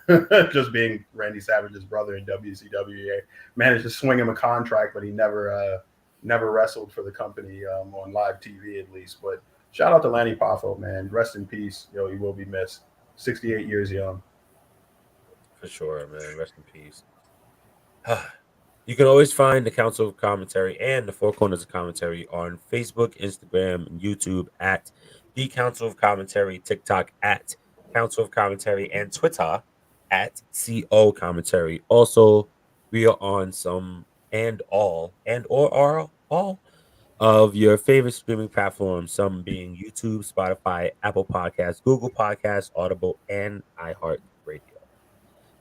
just being Randy Savage's brother in WCW. Managed to swing him a contract, but he never wrestled for the company on live TV at least. But shout out to Lanny Poffo, man. Rest in peace. He will be missed. 68 years young. For sure, man. Rest in peace. You can always find the Council of Commentary and the Four Corners of Commentary on Facebook, Instagram, and YouTube at The Council of Commentary, TikTok at Council of Commentary, and Twitter at CO Commentary. Also, we are on some and all of your favorite streaming platforms, some being YouTube, Spotify, Apple Podcasts, Google Podcasts, Audible, and iHeartRadio.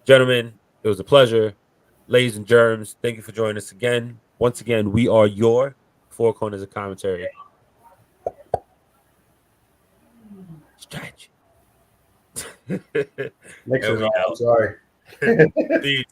Gentlemen, it was a pleasure. Ladies and germs, thank you for joining us again. Once again, we are your Four Corners of Commentary. Stretch. Mixes And we on. I'm out. sorry. Peace.